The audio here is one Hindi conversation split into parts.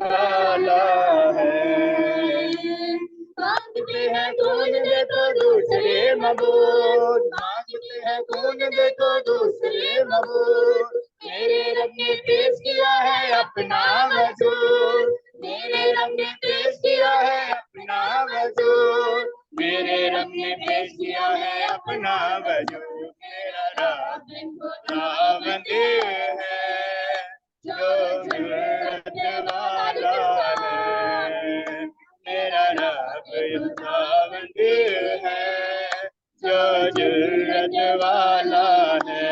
वाला है। मांगते हैं कौन देखो दूसरे मबूद, मांगते हैं कौन देखो दूसरे मबूद। मेरे रब ने पेश किया है अपना वजूद, मेरे रब ने पेश किया है अपना वजूद, मेरे रब ने पेश किया है अपना वजूद। मेरा रब खुदावंद है जो जुर्रत वाला है, मेरा रब खुदावंद है जो जुर्रत वाला है।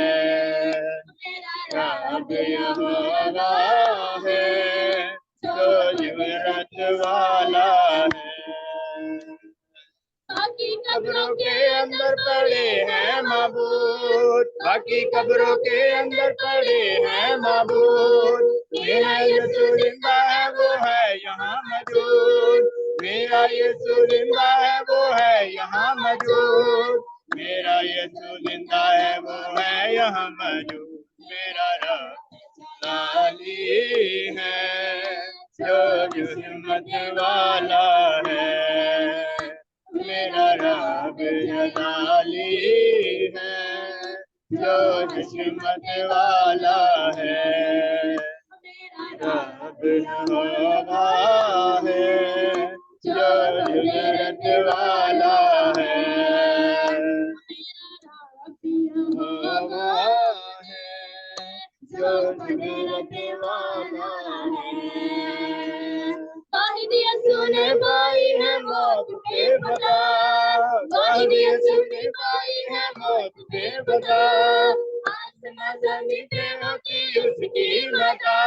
मेरा रब यहोवा है जो जुर्रत वाला है। बाकी कब्रों के अंदर पड़े हैं माबूद, बाकी कब्रों के अंदर पड़े हैं माबूद। मेरा यीशु जिंदा है वो है यहाँ मौजूद, मेरा यीशु जिंदा है वो है यहाँ मौजूद, मेरा यीशु जिंदा है वो है यहाँ मौजूद। मेरा रब लाली है जो हिम्मत वाला है, मेरा रब जलाली है जो हिम्मत वाला है। रब यहोवा है जो जुर्रत वाला है, यहोवा है जो जुर्रत वाला है। वाहिद यीशु ने पाई है मौत के बता, वाहिद यीशु ने पाई है मौत के बता। आसमां ज़मीन पे होती उसकी मता,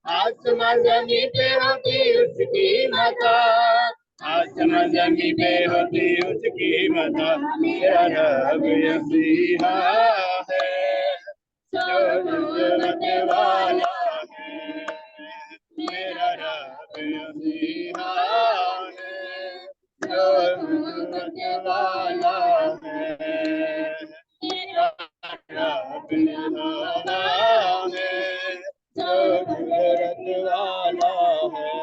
आसमां ज़मीन पे होती उसकी मता, आसमां ज़मीन पे होती उसकी मता। मेरा रब यसीहा है जो जुर्रत वाला है, मेरा रब यसीहा है जो जुर्रत वाला है। मेरा रब यहोवा है जो जुर्रत वाला है।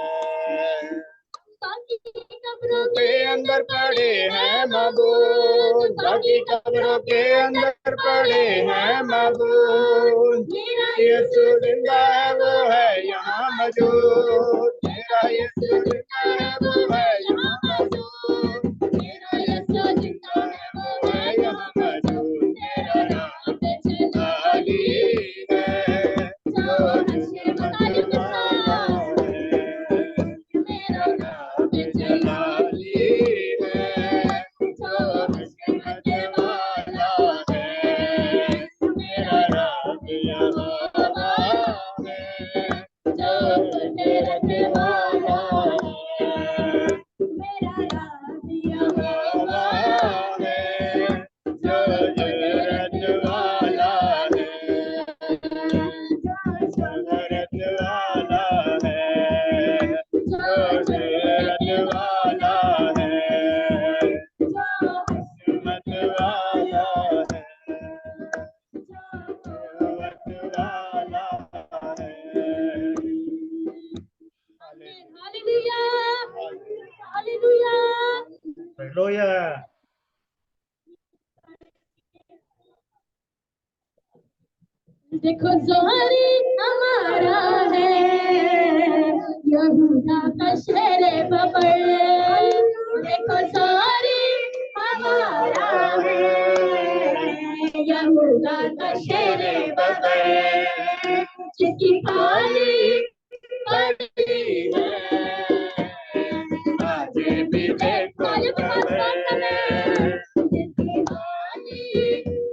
बाकी कब्रों के अंदर पड़े हैं मबूद, बाकी कब्रों के अंदर पड़े हैं मबूद। मेरा यीशु जिंदा है वो है यहाँ मौजूद, मेरा यीशु जिंदा है वो है यहाँ मौजूद, मेरा यीशु जिंदा है वो है यहाँ मौजूद। मेरा रब जलाली है जो हिम्मत वाला है, मेरा रब जलाली है जो हिम्मत वाला है। मेरा रब यहोवा है जो जुर्रत वाला है, मेरा रब यहोवा है जो जुर्रत वाला है, जो जुर्रत वाला है, जो जुर्रत वाला है, जो हिम्मत वाला है, जो जुर्रत वाला है। Hallelujah hallelujah hallelujah. देखो ज़ोहरी हमारा है यहूदा का शेर बबर, देखो ज़ोहरी हमारा है यहूदा का शेर बबर। जिसकी पाली बड़ी है आज भी देखो खबर, जिसकी पाली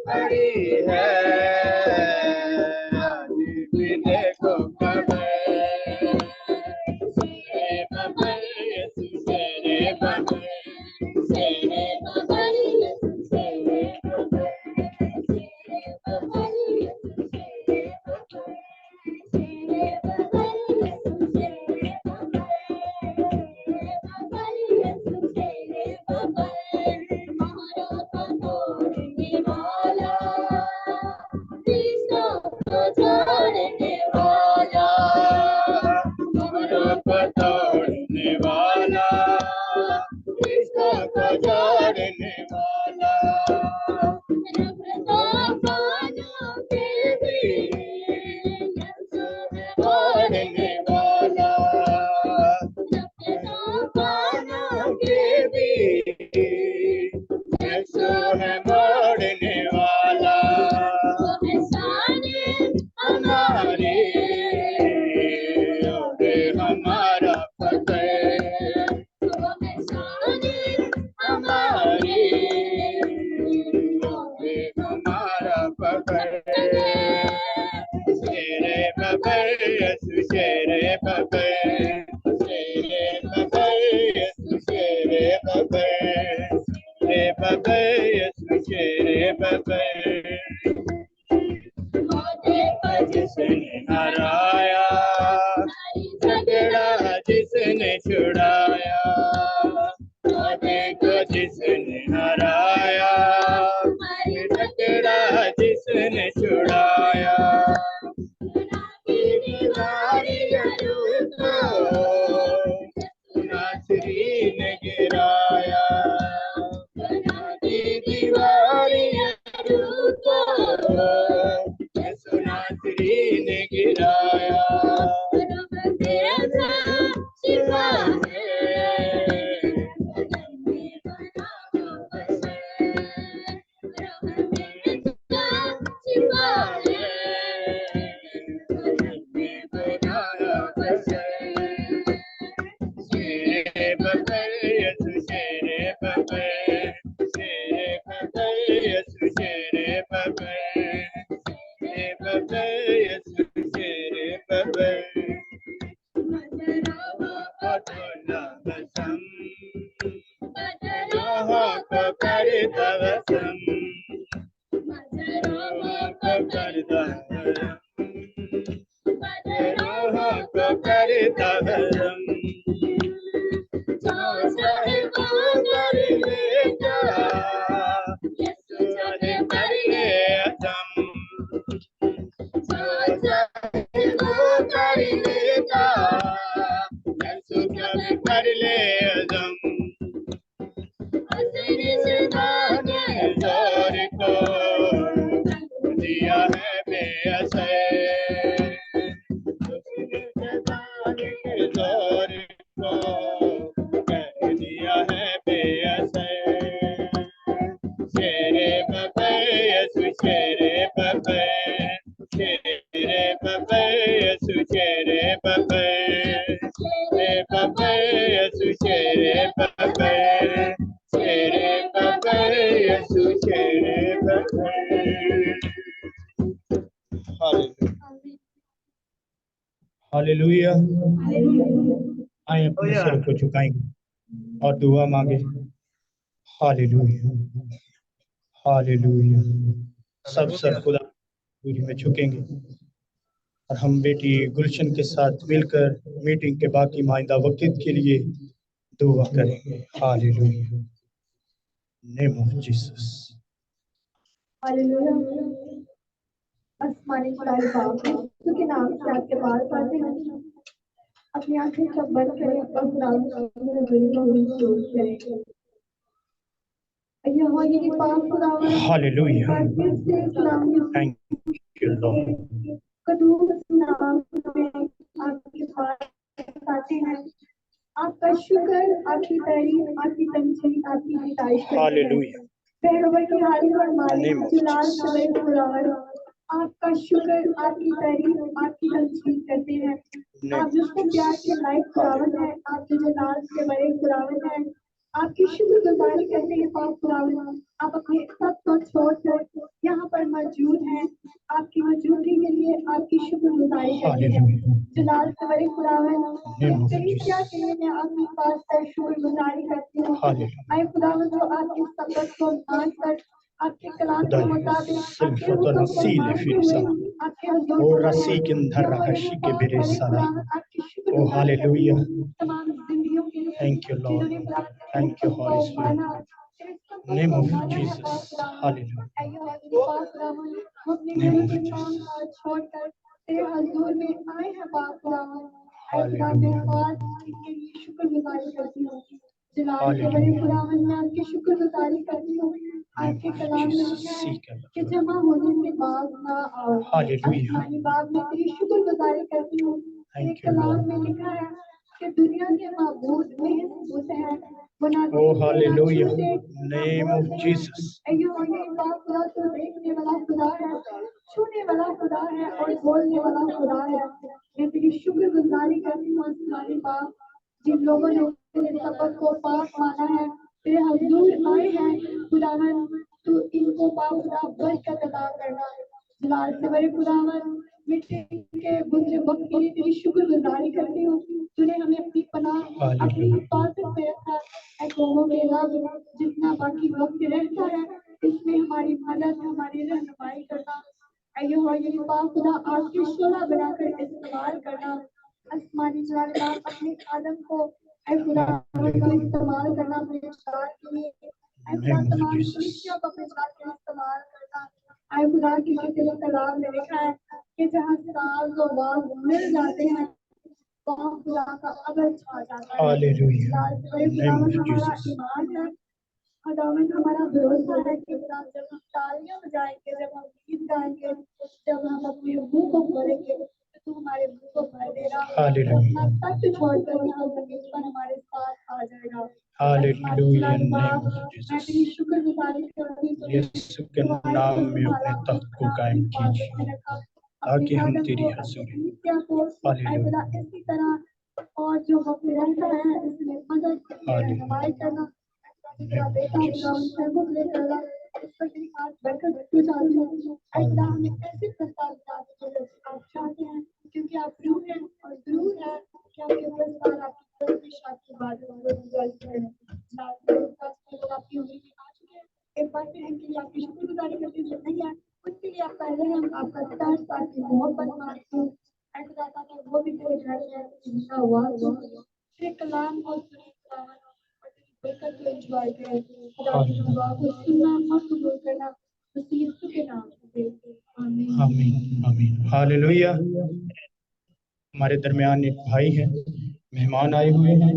बड़ी है आज भी देखो खबर। शेरे बबर यीशु शेरे बबर, शेरे बबर यीशु शेरे बबर, शेरे बबर यीशु शेरे बबर, शेरे बबर यीशु शेरे बबर, शेरे बबर यीशु शेरे बबर। महारों को तोड़ने वाला, फरिश्तों को छोड़ने वाला, को जोड़ने वाला, तूफानों के भी यीशु है मोड़ने वाला, तूफानों के भी यीशु है मोड़ने वाला, हमारे और हमारा फतेह, हमारी और हमारा फतेह, शेरे बबर यीशु शेरे बबर, शेरे बबर यीशु शेरे बबर, शेरे बबर यीशु शेरे बबर, जिसने हराया, झगड़ा जिसने छुड़ाया, को जिसने हराया, झगड़ा जिसने छुड़ाया, नासरी ने गिराया, दीवारियां नासरी ने गिराया, शिवा हालेलुया। आए अपने सिर को झुकाएंगे और दुआ मांगे। Hallelujah hallelujah. सब सर खुदा पूरी में झुकेंगे और हम बेटी गुलशन के साथ मिलकर मीटिंग के बाकी माइंदा वक्त के लिए दुआ करेंगे। Hallelujah. Name of Jesus. Hallelujah. आसमानी खुदाई बाप क्योंकि नाम से आपके पास आते हैं, अपनी आंखें सब बंद करें और खुदावन की नजरों को महसूस करें। यहोवा की पाक खुदावन, हालेलुया। फिर से खुदावन थैंक यू लॉर्ड। कदूस नाम में आपके पास आते हैं। आपका शुक्र, आपकी तारीफ, आपकी तमजीद, आपकी सिताइश करते हैं। हालेलुया। पैगंबर की हालत और मालिक जलाल सदैव खुदावन, आपका शुक्र, आपकी तारीफ, आपकी तमजीद करते हैं। आप जिसको प्यार के लायक खुदावन है, आप जो जलाल के बड़े खुदावन है, आपकी शुक्रगुजारी करते हैं। पाक खुदावन, आप अपने सब को छोड़कर यहाँ पर मौजूद हैं। आपकी मौजूदगी के लिए आपकी शुक्रगुजारी करते हैं। जलाल के बड़े खुदावन, कलीसिया के लिए मैं आपके पास पर शुक्रगुजारी करती हूँ। आए खुदावन, जो आपके सबक को मानकर आपके कलाम के मुताबिक आपके हुक्म को मानते हुए आपके हुजूर ओ रसी के अंदर रखशी के बेरे साला। ओ हालेलुया। तमाम जिंदगियों के लिए thank you Lord. Thank you Holy Spirit. Name of Jesus. Hallelujah. Name of Jesus. छोड़कर तेरे हुजूर में आए हैं बाप खुदावन। शुक्रगुजारी करती हूँ। जलाल के बड़े खुदावन मैं आपकी शुक्रगुजारी करती हूँ। आपके कलाम में लिखा है कि जमा होने से बाज ना आओ। आसमानी बाप मैं तेरी शुक्रगुजारी करती हूँ। ये कलाम में लिखा है कि दुनिया के माबूद में सबूत है। Oh hallelujah, name of Jesus. खुदा तो देखने वाला खुदा है, छूने वाला खुदा है और बोलने वाला खुदा है। मैं तेरी शुक्रगुजारी करती हूँ आसमानी बाप, जिन लोगों ने तेरे सबक को पाक माना है, तेरे हजूर आए हैं खुदावन, तू इनको पाक खुदा बरकत अता करना। जलाल से बड़े खुदावन मिट्टी के गुजरे वक्त के लिए तेरी शुक्रगुजारी करती हूँ। तूने हमें अपनी पनाह अपनी हिफाजत में रखा है। कौमों के रब जितना बाकी वक्त रहता है इसमें हमारी मदद हमारी रहनुमाई करना। अयो ये पाक खुदा आपकी शोला बनाकर इस्तेमाल करना। आसमानी जलाल बाप अपने आदम को ऐ खुदा इस्तेमाल करना अपने जलाल के लिए। ऐ खुदा तमाम खुशियों को अपने जलाल के लिए इस्तेमाल करना। ऐ खुदा की तेरे कलाम में लिखा है कि जहाँ साज और बाज मिल जाते हैं वहाँ खुदा का अदर छा जाता है। हमारा ईमान है, खुदावन हमारा भरोसा है कि खुदा जब हम तालियां बजाएंगे, जब हम गीत गाएंगे, जब हम अपने मुंह को खोलेंगे तो तू हमारे मुंह को भर देगा। अपना सत्य छोड़कर यहाँ जमीन पर हमारे साथ आ जाएगा। हालेलुया, मैं तेरी शुक्रगुजारी करती हूँ यीशु के नाम में अपने तख्त को कायम कीजिए ताकि हम तेरी हजूरी इसी तरह और जो वक्त रहता है इसमें मदद रहनुमाई करना। तेरा बेटा खुदा उनसे मुझे करना इस पर तेरी खास बरकत रखनी चाहती हूँ। खुदा हमें ऐसे प्रस्ताव देते आप चाहते हैं क्योंकि आप रूह हैं और जरूर है कि आपके प्रस्ताव आपकी कोशिश आपकी बातों को रिजल्ट करें। आपकी उम्मीद आ चुकी है। एक बार फिर इनके लिए आपकी शुक्रगुजारी करते हैं जो नहीं है उनके लिए आपका रहम आपका तरस आपकी मोहब्बत मांगती हूँ। खुदा ताकि वो भी तेरे घर में जिंदा हुआ तेरे कलाम और तेरे कुरान और तेरी बरकत को एंजॉय करें। खुदा की दुआ को सुनना और कबूल करना मसीह यीशु के नाम से। आमीन आमीन आमीन हालेलुया। हमारे दरमियान एक भाई हैं, मेहमान आए हुए हैं,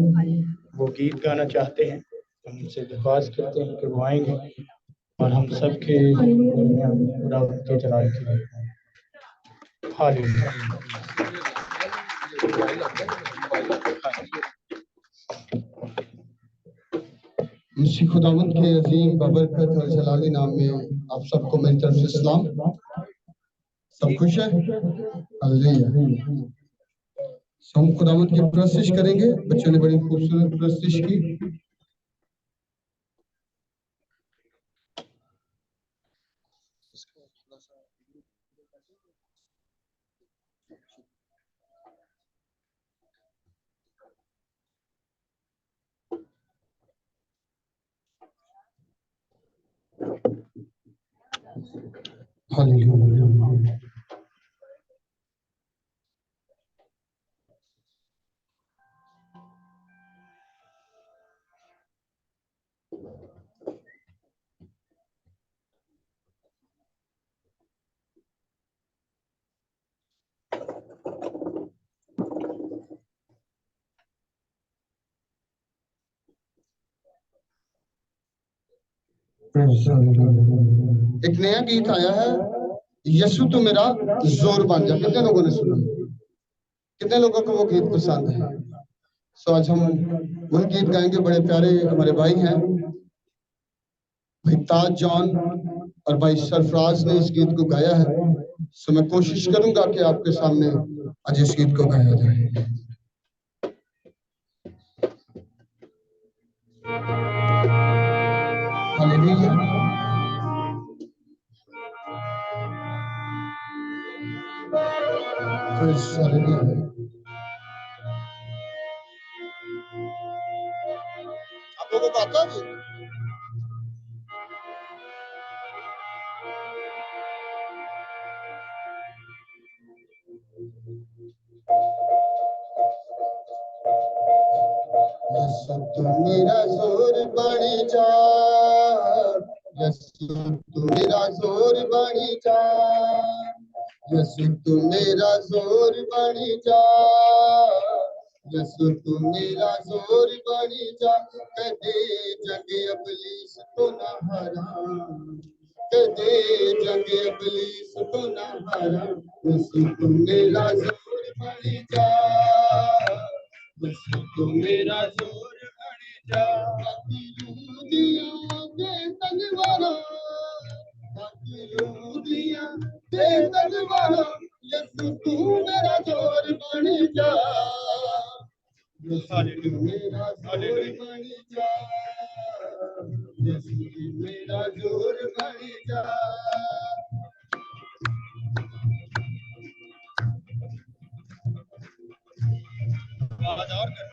वो गीत गाना चाहते हैं। हम उनसे दरख्वास्त करते हैं कि वो आएंगे और हम सबके दरमियान खुदा के जलाल के लिए हालेलुया। मसीह खुदावंद के अजीम बबरकत और जलाली नाम में आप सबको मेरी तरफ से सलाम। सब खुश है? हालेलुया। हम खुदावंद की प्रस्तुति करेंगे। बच्चों ने बड़ी खूबसूरत प्रस्तुति की। हालेलुया। एक नया गीत आया है, यीशु तो मेरा जोर बन जा। कितने लोगों ने सुना? कितने लोगों को वो गीत पसंद है? सो आज हम वही गीत गाएंगे। बड़े प्यारे हमारे भाई हैं, भाई ताज जॉन और भाई सरफराज ने इस गीत को गाया है। सो मैं कोशिश करूंगा कि आपके सामने आज इस गीत को गाया जाए। हालेलुया। आप लोगों को आता है? यीशु तू मेरा जोर बनी जा, यीशु तू मेरा जोर बनी जा, यीशु तू मेरा जोर बनी जा, यसु तू मेरा जोर बनी जा, कदे जग इब्लीस तो ना हरा, कदे जग इब्लीस तो ना हरा। यसु तू मेरा जोर बनी जा, यसु तू मेरा जोर बनी जा। बाकी लूदियां दे तलवारा, बाकी लूदियां दे तलवारा, यसु तू मेरा जोर बनी जा, यसु तू मेरा जोर बनी जा, यसु तू मेरा जोर बनी जा। आवाज और कर।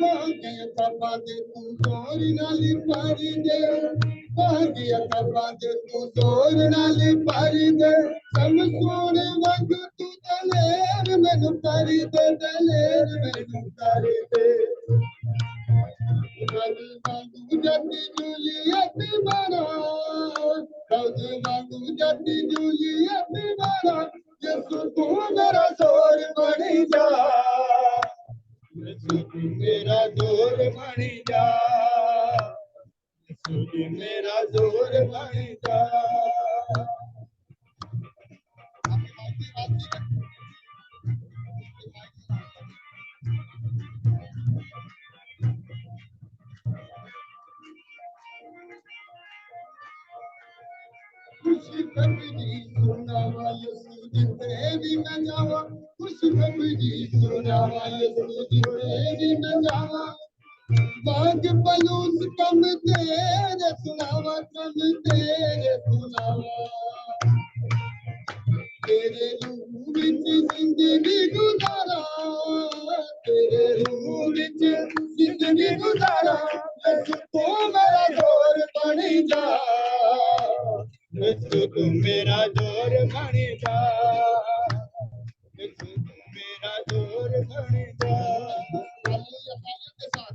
भाग्य तपा दे तू जोर नाली पारी दे, भाग्य तपा दे तू जोर नाली पारी दे। समसूर वग तू दलेर मैनू करी दे, दलेर मैनू करी दे। रग वांगू जटी जूलियट मारा, रग वांगू जटी जूलियट मारा। यसु तू मेरा जोर बनी जा, यसु तू मेरा जोर बनी जा, यसु तू मेरा जोर बनी जा। खुशी कबीरी सुनावा यसु जितने भी मैं जावा, खुशी कबीरी सुनावा यसु जितने भी मैं जावा। बाग पलूस कम तेरे सुनावा, कम तेरे सुनावा। तेरे रूह विच जिंदगी गुजारा, तेरे रूह विच जिंदगी गुजारा। यसु तू मेरा जोर बनी जा, यसु तू मेरा जोर बनी जा, यसु तू मेरा जोर बनी जा। हालेलुया, तालियों के साथ।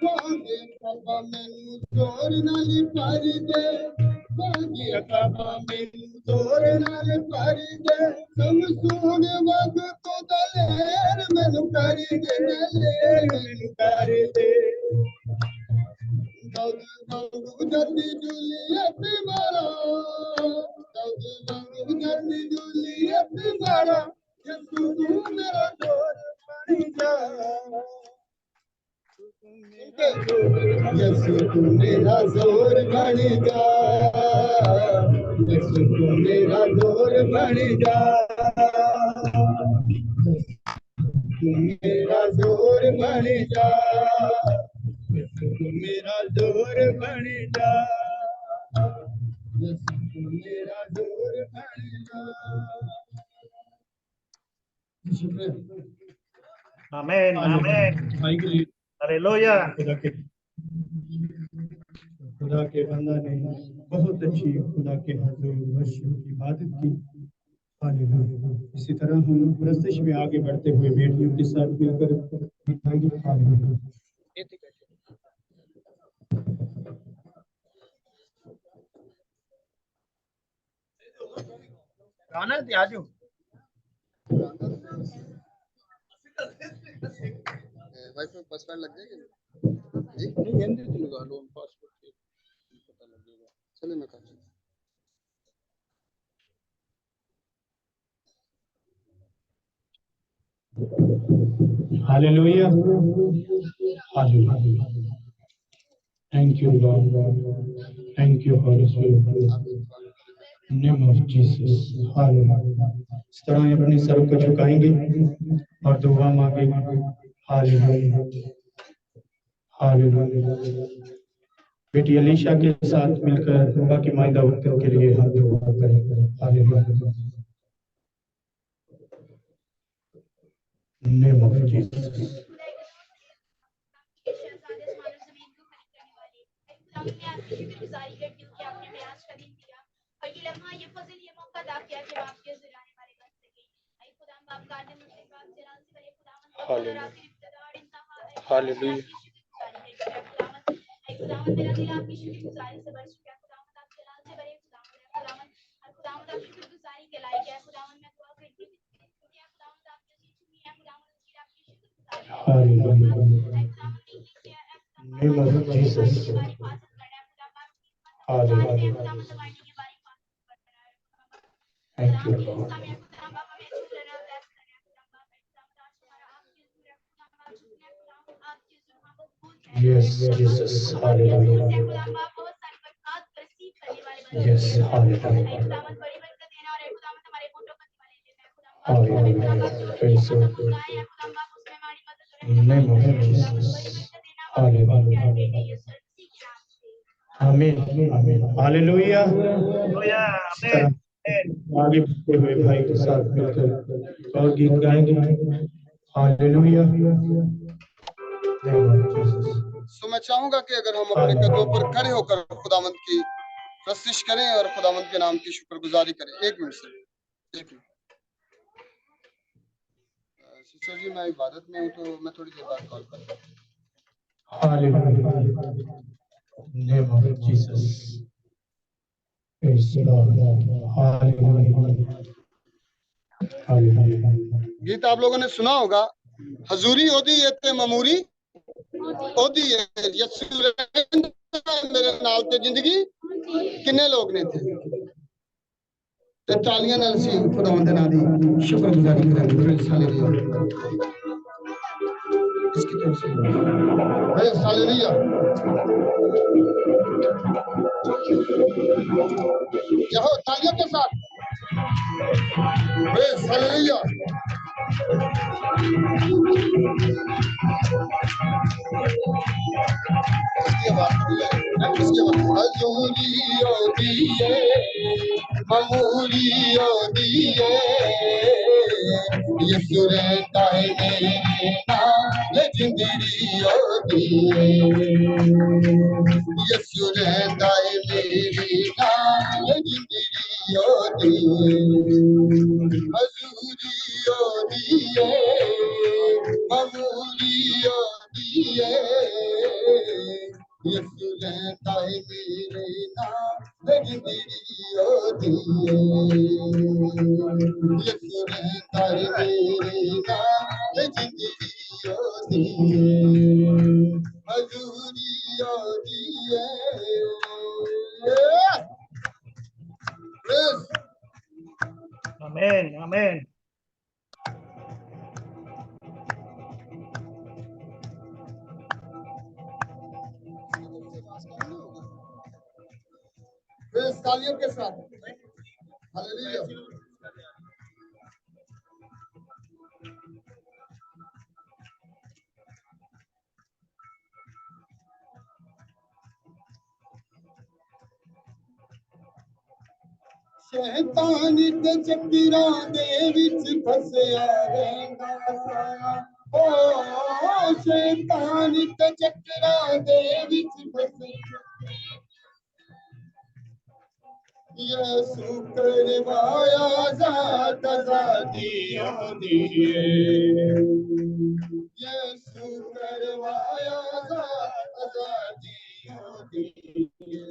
भाग्य तपा मैनू जोर नाली पारी दे, भाग्य तपा मैनू जोर नाली पारी दे। समसून वग तो दलेर मैनू करी दे, दलेर मैनू करी दे। दग वांगू जटी जूलियट मारा, दग वांगू जटी जूलियट मारा। यसु तू मेरा जोर बनी जा, यसु तू मेरा जोर बनी जा, यसु तू मेरा जोर बनी जा, तू मेरा जोर बनी जा, यसु तू मेरा जोर बनी जा, यसु तू मेरा जोर बनी जा। आमीन आमीन आमीन। हालेलुया। खुदा के बंदा ने बहुत अच्छी खुदा के हजूर वर्षों की इबादत की। हालेलुया। इसी तरह हम प्रस्तुति में आगे बढ़ते हुए बेटियों के साथ मिलकर दिखाएंगे। हालेलुया। गाना दिया जो वाइफ में पासवर्ड लग जाएगा जी? नहीं हिंदी से लगा लो, पासवर्ड से पता लग जाएगा। चलिए मैं कर hallelujah. Hallelujah. Thank you Lord, thank you Holy Spirit, name of Jesus. Hallelujah. इस तरह हम अपने सर को झुकाएंगे और दुआ मांगेंगे। हालेलुया। हालेलुया। बेटी अलीशा के साथ मिलकर दुआ की मायदा वक्त के लिए हम दुआ करेंगे। हालेलुया। Name of Jesus. शहजादे मानव जमीन को खरीदने वाले, शुक्रगुजारी करती हूँ कि आपने हमें आज का दिन दिया और ये लम्हा, ये फजल, ये मौका अता किया कि हम आपके ज़रिए हमारे बन सके। ऐ खुदा हम आपका आदम मुझसे बाप जलाल से बड़े खुदावंद का और आखिर इब्तिदा और इंतहा है। हालेलुया। शुक्रगुजारी है खुदावंद। ऐ खुदावंद मेरा दिल आपकी शुक्रगुजारी से भर चुका है खुदावंद, आप जलाल से बड़े खुदावंद है खुदावंद। और खुदावंद आप शुक्रगुजारी के लायक है खुदावंद। मैं दुआ करती हूँ कि खुदावंद आपने चुनी है खुदावंद, उसकी आपकी शुक्रगुजारी है खुदावंद। Name of Jesus. Hallelujah. Thank you, Lord. Yes, Jesus. Hallelujah. Yes, hallelujah. Hallelujah. Praise the Lord. Name of Jesus. Hallelujah. Amen. Amen. Hallelujah. Hallelujah. इस तरह आगे बढ़ते हुए भाई के साथ मिलकर और गीत गाएंगे। हालेलुया। सो मैं चाहूंगा कि अगर हम अपने कदमों पर खड़े होकर खुदावंद की प्रस्तुति करें और खुदावंद के नाम की शुक्रगुजारी करें। एक मिनट से, एक मिनट। सिस्टर जी, मैं इबादत में हूँ तो मैं थोड़ी देर बाद कॉल करूँगा। Hallelujah. Name of Jesus. Praise the Lord. Hallelujah. Hallelujah. गीत आप लोगों ने सुना होगा, हजूरी ओदी ये ममूरी ओदी है यसू मेरे नाल ते जिंदगी किन्ने लोग ने थे ते तालियां नाल सी खुदावंद दे नाम दी शुक्रगुजारी करेंगे। Praise hallelujah. इसकी तरफ से प्रेज़ हालेलुया। यहो तालियों के साथ प्रेज़ हालेलुया। इसकी बात हजूरी ओदी है ममूरी ओदी है यसू रहता है मेरे नाल जिंदगी ओदी है यसू रहता है मेरे नाल जिंदगी ओदी है हजूरी ओदी है ममूरी ओदी है यसू रहता है मेरे नाल जिंदगी ओदी है यसू रहता है मेरे नाल जिंदगी ओदी है हजूरी ओदी है। Yes. आमीन आमीन। Yes, तालियों के साथ हालेलुया। शैतानी ते चक्करां दे विच फसया रहंदा सा ओ शैतानी ते चक्करां दे विच फसया यसू करवाया ज़ात ज़ाती ओदी है यसू करवाया ज़ात ज़ाती ओदी है।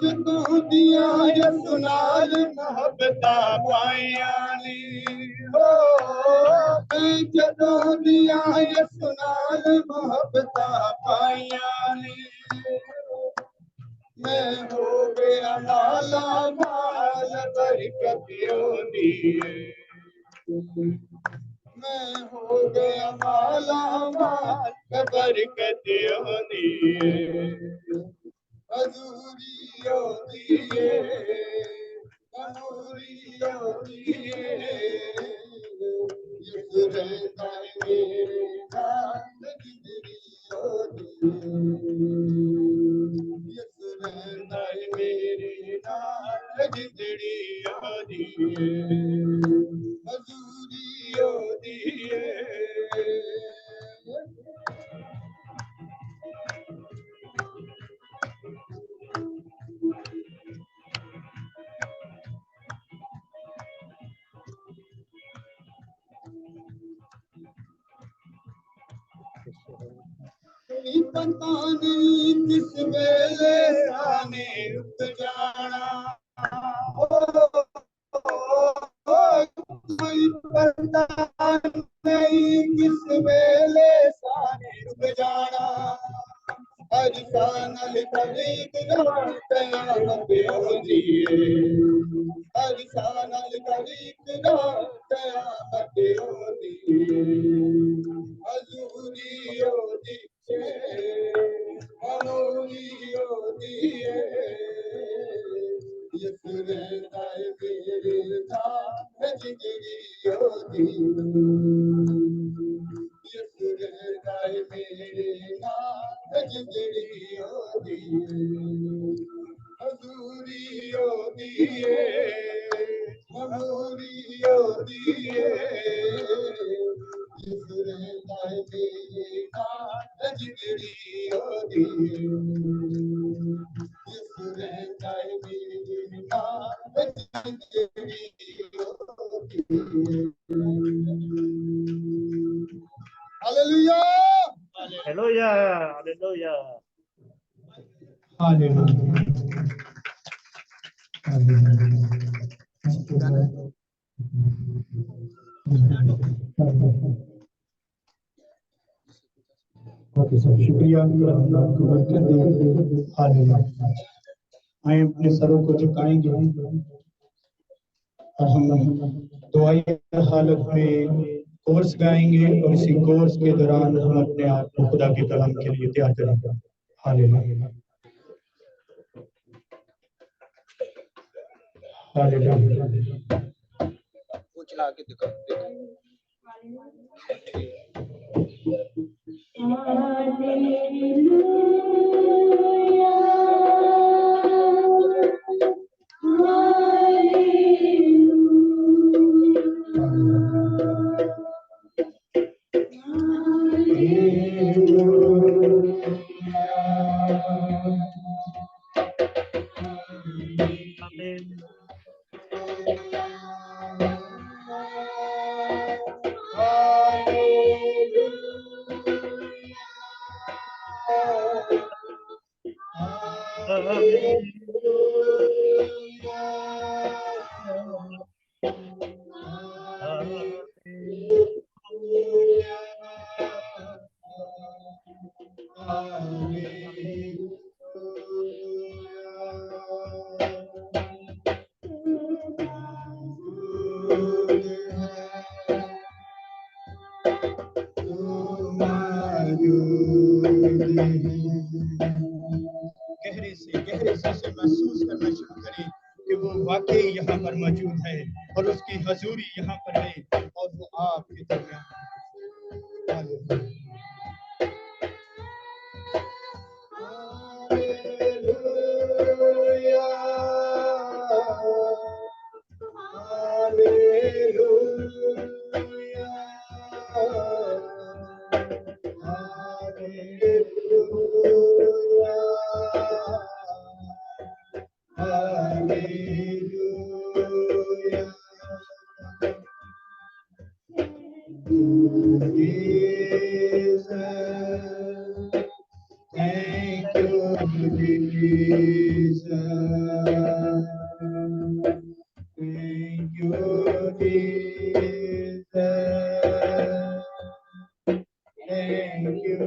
जदों दिया यसू नाल मोहब्बता पाईयानी हो जदों दिया यसू नाल मोहब्बता पाईयानी मैं हो गया माल बरकतियों दिए, मैं हो गया माला माल बरकतियों दिए, हजूरियों दिए, हजूरियों दिए, यीशु रहता है मेरे नाल जिंदगियों दिए, यीशु रहता है मेरे नाल जिंदगियों दिए, हजूरियों दिए। पता नहीं किस वेले आने रुक जाना, कोई पता नहीं किस वेले आने रुक जाना, हर सानल करीब कयामत हो जिए, हर सानल करीब कयामत हो जिए, हजूरी हो दिए, हजूरी हो दिए, यीशु रहता है मेरे साथ जिंदगी हो दिए, यीशु रहता है मेरे साथ जिंदगी हो दिए, हजूरी हो दिए, हजूरी हो दिए, यीशु रहता है मेरे साथ जिंदगी हो दिए, यीशु रहता है मेरे साथ जिंदगी हो दिए। Hallelujah, hallelujah, hallelujah. Okay sir, शुक्रिया, आपको बरकत दे। हालेलुया। आए अपने सरों को झुकाएंगे और हम दुआई हालत में कोर्स गाएंगे और इसी कोर्स के दौरान हम अपने आप को खुदा के कलाम के लिए तैयार करेंगे। Hallelujah, hallelujah. वो चला के दिखा। आमीन। आमीन। गहरे से महसूस करना शुरू करें कि वो वाकई यहाँ पर मौजूद है और उसकी हजूरी यहाँ पर है और वो आपके दरमियान है। Thank you, Jesus. Thank you, Jesus. Thank you,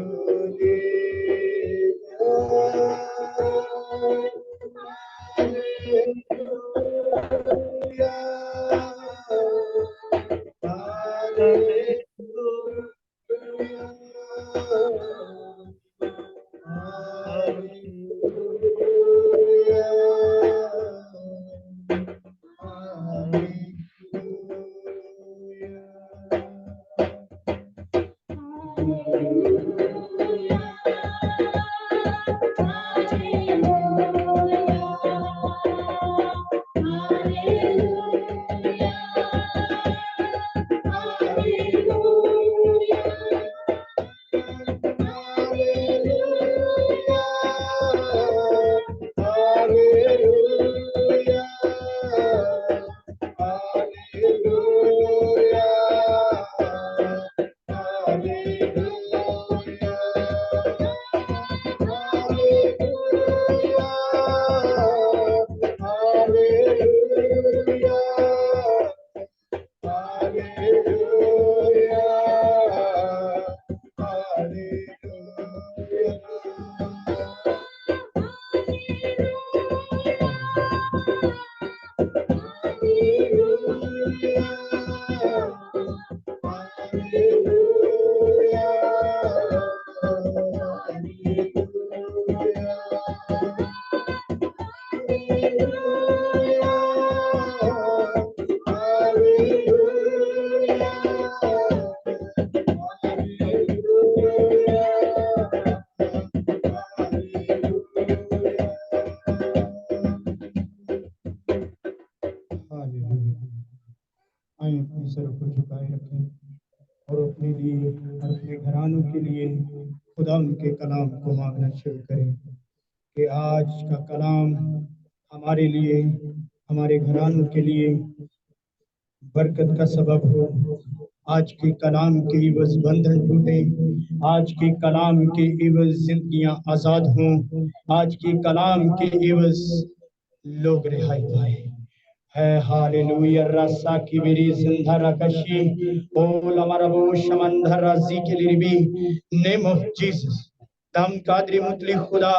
Jesus. आइए अपने सर को झुकाए रखें और अपने लिए और अपने घरानों के लिए खुदा उनके कलाम को मांगना शुरू करें कि आज का कलाम हमारे लिए, हमारे घरानों के लिए बरकत का सबब हो। आज के कलाम के इवज बंधन टूटे, आज के कलाम के इवज जिंदगियां आजाद हों, आज के कलाम के इवज लोग रिहाई पाए है। हालेलुया। रसा की मेरी जिंदा रकशी बोल हमारा वो शमंदर राजी के लिए भी नेम ऑफ जीसस दम कादरी मुतली खुदा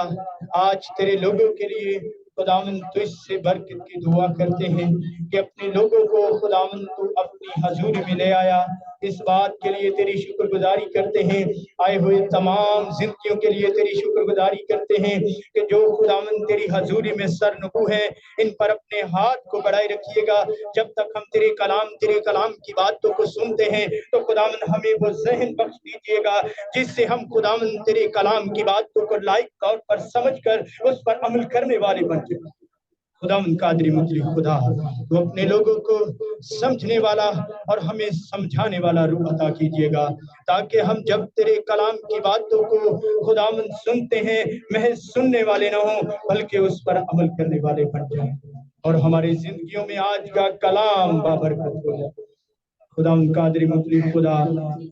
आज तेरे लोगों के लिए खुदावन तुझसे बरकत की दुआ करते हैं कि अपने लोगों को खुदावन तू अपनी हजूरी में ले आया। इस बात के लिए तेरी शुक्रगुजारी करते हैं। आए हुए तमाम जिंदगियों के लिए तेरी शुक्रगुजारी करते हैं कि जो खुदावन तेरी हजूरी में सरनगू है, इन पर अपने हाथ को बढ़ाए रखिएगा। जब तक हम तेरे कलाम की बातों को सुनते हैं तो खुदावन हमें वो जहन बख्श दीजिएगा जिससे हम खुदावन तेरे कलाम की बातों को लाइक तौर पर समझकर उस पर अमल करने वाले बन जाए। खुदावन कादरी मुतली खुदा तो अपने लोगों को समझने वाला और हमें समझाने वाला रूह अता कीजिएगा ताकि हम जब तेरे कलाम की बातों को खुदावन सुनते हैं महज सुनने वाले न हों बल्कि उस पर अमल करने वाले बन जाएं और हमारी जिंदगियों में आज का कलाम बाबरकत हो जाए। खुदावन कादरी मुतली खुदा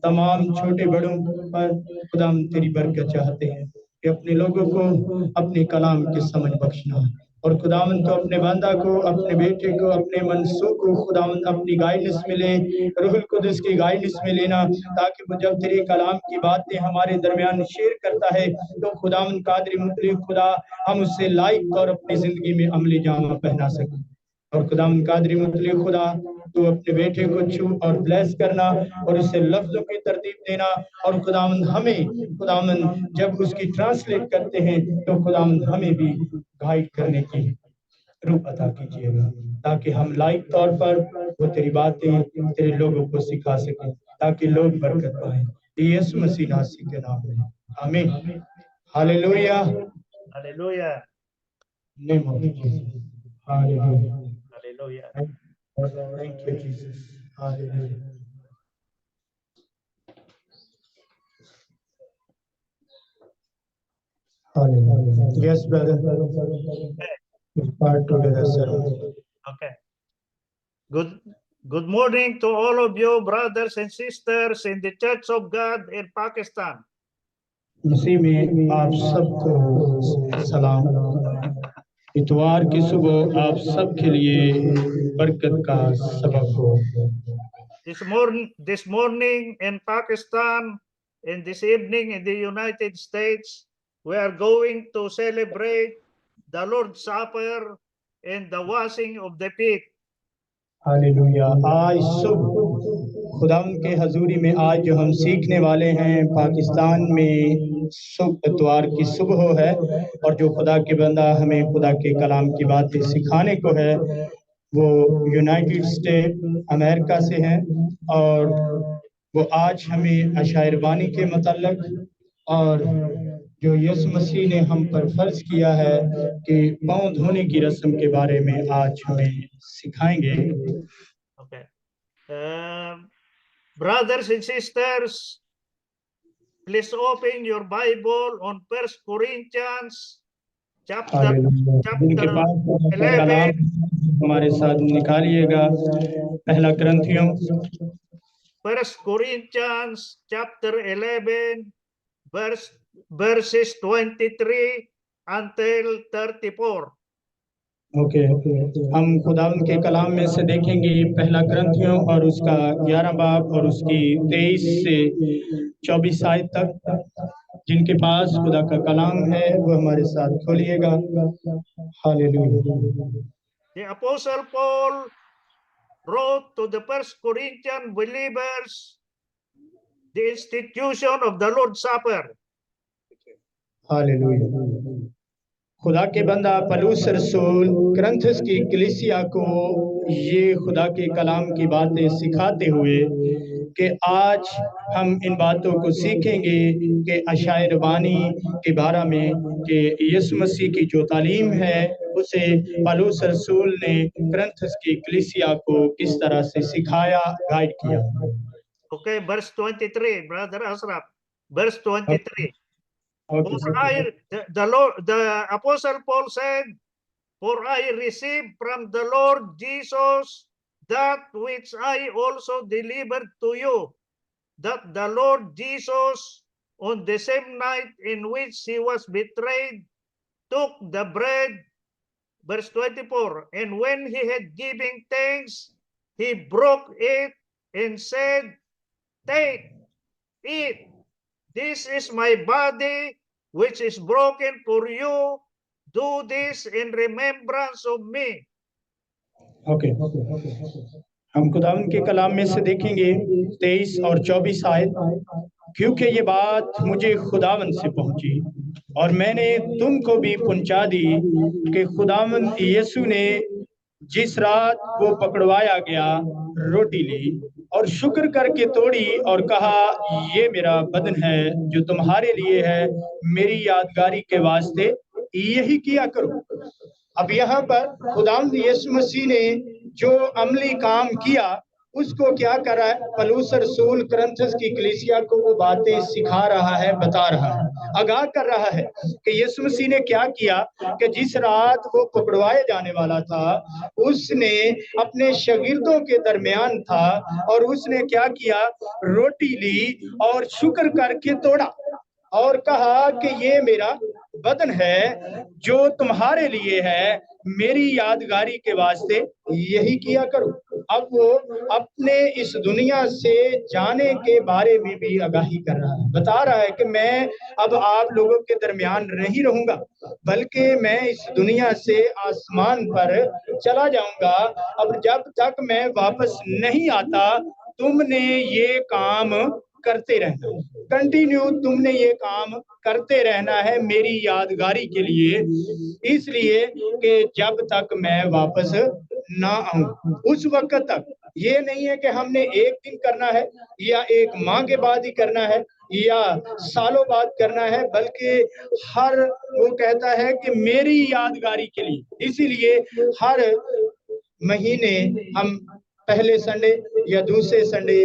तमाम छोटे बड़ों पर खुदावन तेरी बरकत चाहते हैं कि अपने लोगों को अपने कलाम की समझ बख्शना और खुदावन तो अपने बंदा को, अपने बेटे को, अपने मनसूख को खुदावन अपनी गाइडेंस में ले, रूहुल कुदस की गाइडेंस में लेना ताकि वो जब तेरे कलाम की बातें हमारे दरमियान शेयर करता है तो खुदावन कादरी मुतली खुदा हम उससे लाइक और अपनी जिंदगी में अमली जामा पहना सकें। और खुदावन कादरी मुतली खुदा तो अपने बेटे को छू और ब्लेस करना और उससे लफ्जों की तरतीब देना और खुदावन हमें खुदावन जब उसकी ट्रांसलेट करते हैं तो खुदावन हमें भी गाइड करने की रूप अता कीजिएगा ताकि हम लाइक तौर पर वो तेरी बातें तेरे लोगों को सिखा सकें ताकि लोग बरकत पाएं। यीशु मसीह नासी के नाम में आमीन। Hallelujah. Hallelujah. Name of Jesus. Hallelujah. Hallelujah. Thank you, Jesus. Hallelujah. Hallelujah. Yes, brother. We'll start together, sir. Okay. Good morning to all of you, brothers and sisters in the Church of God in Pakistan. मसीह में आप सबको सलाम। इतवार की सुबह आप सब के लिए बरकत का सबब हो। This morning in Pakistan, and this evening in the United States, we are going to celebrate the Lord's Supper and the washing of the feet. Hallelujah. आज सुबह खुदा के हजूरी में आज जो हम सीखने वाले हैं, पाकिस्तान में सुबह इतवार की सुबह है और जो खुदा के बंदा हमें खुदा के कलाम की बातें सिखाने को है वो यूनाइटेड स्टेट अमेरिका से हैं और वो आज हमें अशायरबानी के मतलब और जो यीशु मसीह ने हम पर फर्ज किया है कि पाँव धोने की रस्म के बारे में आज हमें सिखाएंगे। Okay. Brothers and sisters, please open your Bible on 1 Corinthians chapter जिनके पास कलाम 11. हमारे साथ निकालिएगा। पहला ग्रंथियों 1 Corinthians chapter 11 verses 23 until 34. Okay हम खुदा के कलाम में से देखेंगे पहला ग्रंथियों और उसका 11 बाब और उसकी 23 से 24 आयत तक। जिनके पास खुदा का कलाम है वो हमारे साथ खोलिएगा। Hallelujah. The Apostle Paul wrote to the 1 Corinthian believers the institution of the Lord's Supper. Hallelujah. खुदा के बंदा पलूस रसूल करंथस की कलीसिया को ये खुदा के कलाम की बातें सिखाते हुए कि आज हम इन बातों को सीखेंगे कि अशायरबानी के बारे में कि यीशु मसीह की जो तालीम है उसे पलूस रसूल ने करंथस की कलीसिया को किस तरह से सिखाया, गाइड किया। Okay, verse 23, Brother Asraf, verse 23. The Apostle Paul said, "For I received from the Lord Jesus that which I also delivered to you, that the Lord Jesus, on the same night in which he was betrayed, took the bread," verse 24, "and when he had given thanks, he broke it and said, 'Take, eat, this is my body, which is broken for you. Do this in remembrance of me.'" Okay हम खुदावन के कलाम में से देखेंगे 23 और 24 आयत। क्योंकि ये बात मुझे खुदावन से पहुंची और मैंने तुमको भी पहुंचा दी कि खुदावन यीशु ने जिस रात वो पकड़वाया गया रोटी ली और शुक्र करके तोड़ी और कहा, ये मेरा बदन है जो तुम्हारे लिए है, मेरी यादगारी के वास्ते यही किया करो। अब यहाँ पर खुदावंद यीशु मसीह ने जो अमली काम किया उसको क्या कर रहा है, पलूस रसूल करंथस की कलीसिया को वो बातें सिखा रहा है, बता रहा है, आगाह कर रहा है कि यीशु मसीह ने क्या किया कि जिस रात वो पकड़वाए जाने वाला था उसने अपने शागिर्दों के दरमियान था और उसने क्या किया, रोटी ली और शुक्र करके तोड़ा और कहा कि ये मेरा बदन है जो तुम्हारे लिए है, मेरी यादगारी के वास्ते यही किया करो। अब वो अपने इस दुनिया से जाने के बारे में भी आगाही कर रहा है, बता रहा है कि मैं अब आप लोगों के दरमियान नहीं रहूंगा, बल्कि मैं इस दुनिया से आसमान पर चला जाऊंगा। अब जब तक मैं वापस नहीं आता तुमने ये काम करते रहना, कंटिन्यू तुमने ये काम करते रहना है मेरी यादगारी के लिए, इसलिए कि जब तक मैं वापस ना आऊं उस वक्त तक। ये नहीं है कि हमने एक दिन करना है या एक माह के बाद ही करना है या सालों बाद करना है, बल्कि हर वो कहता है कि मेरी यादगारी के लिए। इसीलिए हर महीने हम पहले संडे या दूसरे संडे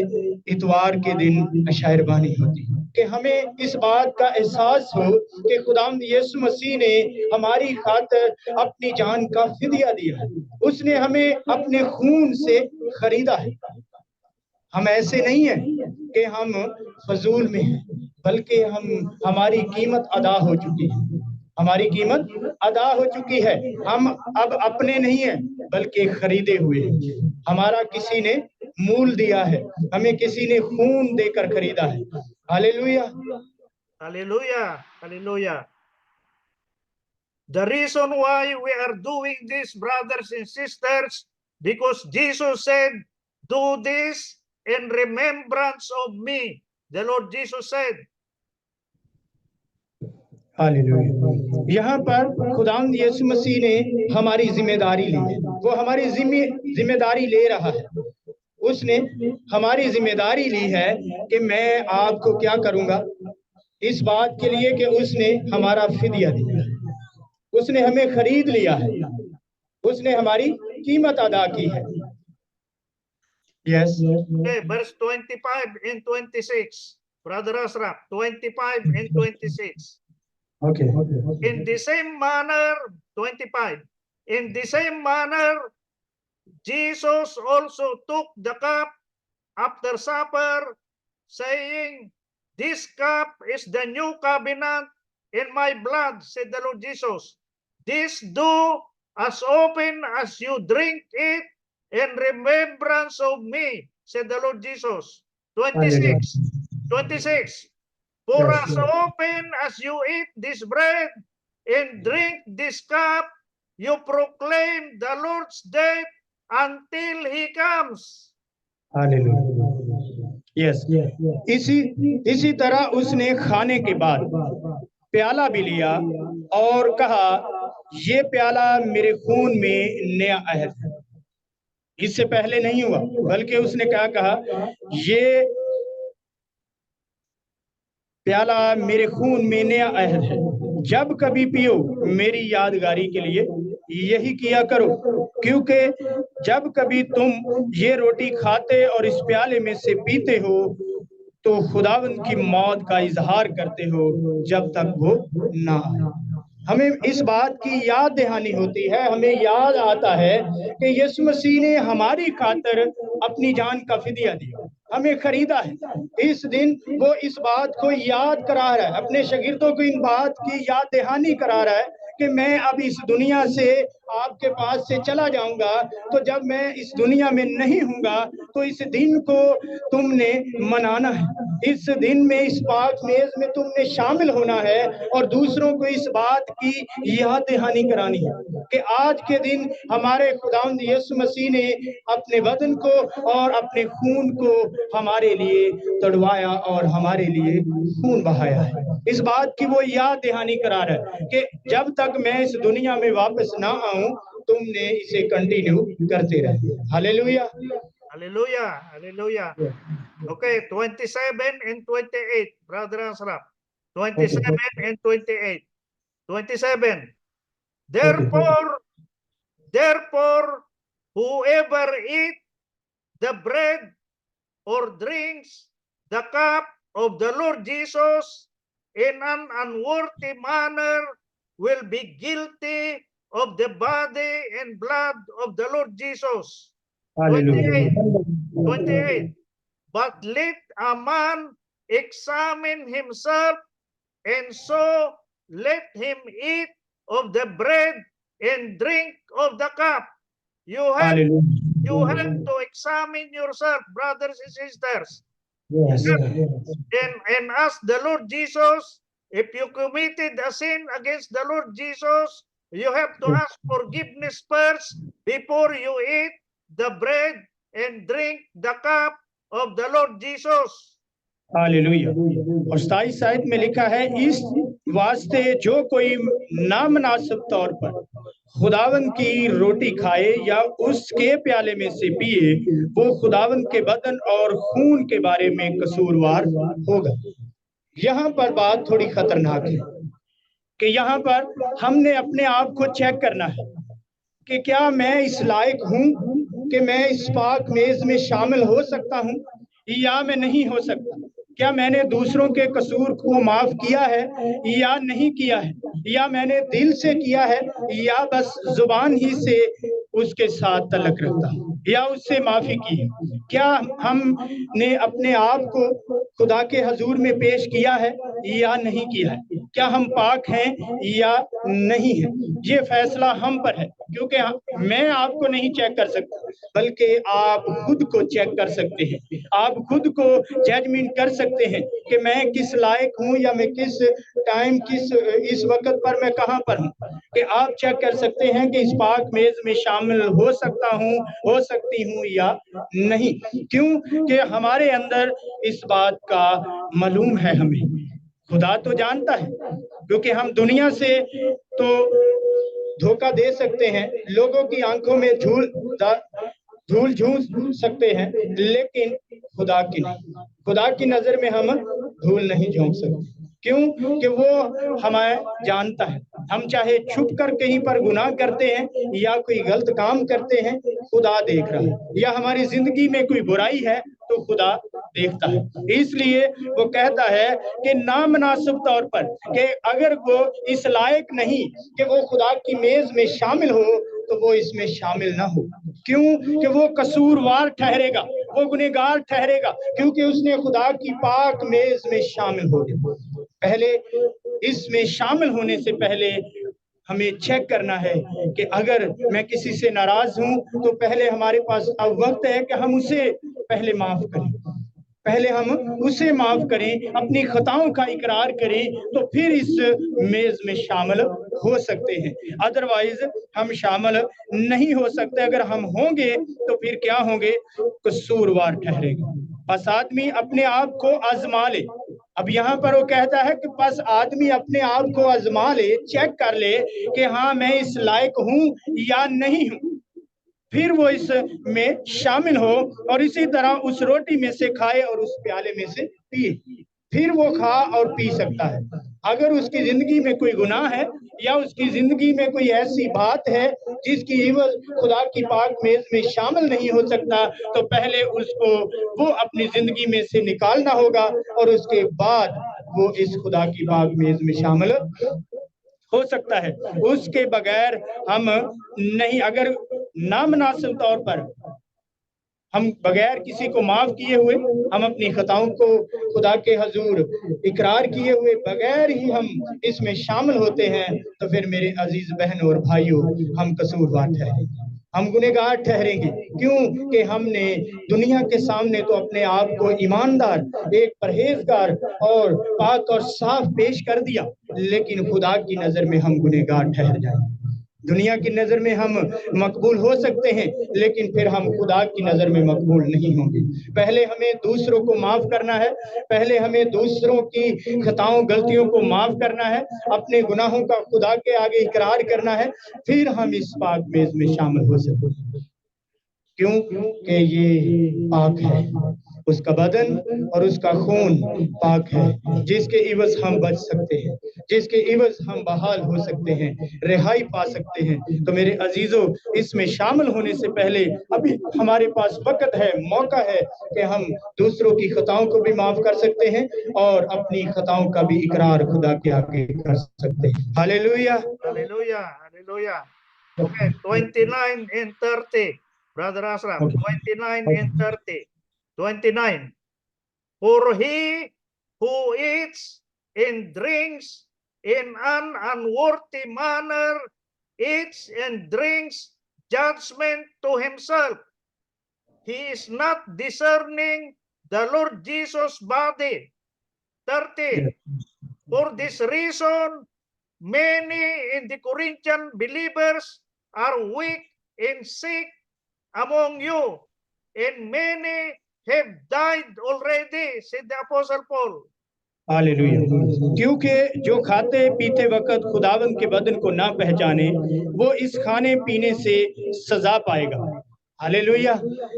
इतवार के दिन अशायरबानी होती है कि हमें इस बात का एहसास हो कि खुदावंद यीशु मसीह ने हमारी खातिर अपनी जान का फिदिया दिया है, उसने हमें अपने खून से खरीदा है। हम ऐसे नहीं है कि हम फजूल में हैं, बल्कि हमारी कीमत अदा हो चुकी है, हमारी कीमत अदा हो चुकी है। हम अब अपने नहीं हैं बल्कि खरीदे हुए हैं, हमारा किसी ने मूल दिया है, हमें किसी ने खून देकर खरीदा है। Hallelujah, Hallelujah, hallelujah. The reason why we are doing this, brothers and sisters, Because Jesus said, do this in remembrance of me. The Lord Jesus said. Hallelujah. यहाँ पर खुदावंद यीशु मसीह ने हमारी जिम्मेदारी ली है, वो हमारी जिम्मेदारी ले रहा है। उसने हमारी जिम्मेदारी ली है कि मैं आपको क्या करूंगा, इस बात के लिए कि उसने हमारा फिदिया दिया है, उसने हमें खरीद लिया है, उसने हमारी कीमत अदा की है। Yes. Okay, verse 25 and 26. Brother Asraf, 25 and 26. Okay. In the same manner, 25. In the same manner, Jesus also took the cup after supper, saying, this cup is the new covenant in my blood, said the Lord Jesus. This do as often as you drink it in remembrance of me, said the Lord Jesus. 26. 26. For Yes, as Lord. often as you eat this bread and drink this cup, you proclaim the Lord's death until he comes. Hallelujah. Yes. इसी तरह उसने खाने के बाद प्याला भी लिया और कहा, ये प्याला मेरे खून में नया अहद है। इससे पहले नहीं हुआ, बल्कि उसने क्या कहा, ये प्याला मेरे खून में नया अहद है, जब कभी पियो मेरी यादगारी के लिए यही किया करो, क्योंकि जब कभी तुम ये रोटी खाते और इस प्याले में से पीते हो तो खुदावंद की मौत का इजहार करते हो जब तक वो ना आए। हमें इस बात की याद दहानी होती है, हमें याद आता है कि यीशु मसीह ने हमारी खातिर अपनी जान का फिदिया दिया, हमें खरीदा है। इस दिन वो इस बात को याद करा रहा है, अपने शागिर्दों को इन बात की याद दहानी करा रहा है कि मैं अब इस दुनिया से आपके पास से चला जाऊंगा, तो जब मैं इस दुनिया में नहीं हूंगा तो इस दिन को तुमने मनाना है, इस दिन में इस पाक मेज में तुमने शामिल होना है और दूसरों को इस बात की याद दहानी करानी है कि आज के दिन हमारे खुदावंद यीशु मसीह ने अपने बदन को और अपने खून को हमारे लिए तड़वाया और हमारे लिए खून बहाया है। इस बात की वो याद दहानी करा रहा है कि जब तक मैं इस दुनिया में वापस ना आऊं तुमने इसे कंटिन्यू करते रहे। Hallelujah. Hallelujah. Hallelujah. Okay, 27 and 28, Brother Asraf. 27 and 28. 27. Therefore, whoever eats the bread or drinks the cup of the Lord Jesus in an unworthy manner will be guilty of the body and blood of the Lord Jesus. 28. But let a man examine himself, and so let him eat of the bread and drink of the cup. You have to examine yourself, brothers and sisters. Yes. And ask the Lord Jesus, if you committed a sin against the Lord Jesus, you have to ask forgiveness first before you eat the bread and drink the cup of the Lord Jesus. Hallelujah. और 27 आयत में लिखा है, इस वास्ते जो कोई नामनासिब तौर पर खुदावंद की रोटी खाए या उसके प्याले में से पिए, वो खुदावंद के बदन और खून के बारे में कसूरवार होगा। यहाँ पर बात थोड़ी खतरनाक है कि यहाँ पर हमने अपने आप को चेक करना है कि क्या मैं इस लायक हूँ कि मैं इस पाक मेज में शामिल हो सकता हूँ या मैं नहीं हो सकता। क्या मैंने दूसरों के कसूर को माफ किया है या नहीं किया है, या मैंने दिल से किया है या बस जुबान ही से उसके साथ तल्लुक रखता हूँ या उससे माफी की है। क्या हमने अपने आप को खुदा के हजूर में पेश किया है या नहीं किया है। क्या हम पाक हैं या नहीं है। ये फैसला हम पर है, क्योंकि मैं आपको नहीं चेक कर सकता, बल्कि आप खुद को चेक कर सकते हैं। आप खुद को जजमेंट कर सकते हैं कि मैं किस लायक हूँ या मैं किस टाइम इस वक्त पर मैं कहाँ पर हूँ। कि आप चेक कर सकते हैं कि इस पाक मेज में शामिल हो सकता हूँ, हो सकती हूँ या नहीं। क्यों कि हमारे अंदर इस बात का मालूम है, हमें खुदा तो जानता है, क्योंकि हम दुनिया से तो धोखा दे सकते हैं, लोगों की आंखों में धूल झूल सकते हैं, लेकिन खुदा की नहीं। खुदा की नजर में हम धूल नहीं झोंक सकते। क्यों कि वो हमें जानता है। हम चाहे छुप कर कहीं पर गुनाह करते हैं या कोई गलत काम करते हैं, खुदा देख रहा है। या हमारी जिंदगी में कोई बुराई है तो खुदा देखता है। इसलिए वो कहता है कि नामनासिब तौर पर कि अगर वो इस लायक नहीं कि वो खुदा की मेज में शामिल हो, तो वो इसमें शामिल ना हो। क्यों कि वो कसूरवार ठहरेगा, वो गुनहगार ठहरेगा, क्योंकि उसने खुदा की पाक मेज में शामिल हो गया। पहले इसमें शामिल होने से पहले हमें चेक करना है कि अगर मैं किसी से नाराज हूं, तो पहले हमारे पास अब वक्त है कि हम उसे पहले माफ करें। पहले हम उसे माफ करें, अपनी खताओं का इकरार करें, तो फिर इस मेज में शामिल हो सकते हैं। अदरवाइज हम शामिल नहीं हो सकते। अगर हम होंगे तो फिर क्या होंगे? कसूरवार ठहरेगा। बस आदमी अपने आप को आजमा ले। अब यहाँ पर वो कहता है कि बस आदमी अपने आप को आजमा ले, चेक कर ले कि हाँ मैं इस लायक हूँ या नहीं हूँ, फिर वो इसमें शामिल हो और इसी तरह उस रोटी में से खाए और उस प्याले में से पिए। फिर वो खा और पी सकता है। अगर उसकी जिंदगी में कोई गुनाह है या उसकी जिंदगी में कोई ऐसी बात है जिसकी इवज खुदा की पाक मेज में शामिल नहीं हो सकता, तो पहले उसको वो अपनी जिंदगी में से निकालना होगा और उसके बाद वो इस खुदा की पाक मेज में शामिल हो सकता है। उसके बगैर हम नहीं। अगर नामनासिब तौर पर हम बगैर किसी को माफ किए हुए, हम अपनी खताओं को खुदा के हजूर इकरार किए हुए बगैर ही हम इसमें शामिल होते हैं, तो फिर मेरे अजीज बहनों और भाइयों, हम कसूरवार ठहरेंगे, हम गुनहगार ठहरेंगे। क्यों कि हमने दुनिया के सामने तो अपने आप को ईमानदार, एक परहेजगार और पाक और साफ पेश कर दिया, लेकिन खुदा की नजर में हम गुनहगार ठहर जाएंगे। दुनिया की नजर में हम मकबूल हो सकते हैं, लेकिन फिर हम खुदा की नजर में मकबूल नहीं होंगे। पहले हमें दूसरों को माफ करना है, पहले हमें दूसरों की खताओं गलतियों को माफ करना है, अपने गुनाहों का खुदा के आगे इकरार करना है, फिर हम इस पाक मेज में शामिल हो सकते हैं। क्यों कि ये पाक है, उसका बदन और उसका खून पाक है, जिसके इवज हम बच सकते हैं, जिसके इवज हम बहाल हो सकते हैं, रिहाई पा सकते हैं। तो मेरे अजीजों, इसमें शामिल होने से पहले अभी हमारे पास वक्त है, मौका है कि हम दूसरों की खताओं को भी माफ कर सकते हैं और अपनी खताओं का भी इकरार खुदा के आगे कर सकते हैं। Hallelujah, hallelujah, hallelujah. Okay, 29 and 30. Brother Asram, Okay. 29 and 30. 29. For he who eats and drinks in an unworthy manner eats and drinks judgment to himself. He is not discerning the Lord Jesus' body. 30. For this reason, many in the Corinthian believers are weak and sick among you, and many have died already, said the Apostle Paul. Hallelujah. क्योंकि जो खाते पीते वक्त खुदावंद के बदन को ना पहचाने, वो इस खाने पीने से सजा पाएगा। हालेलुया।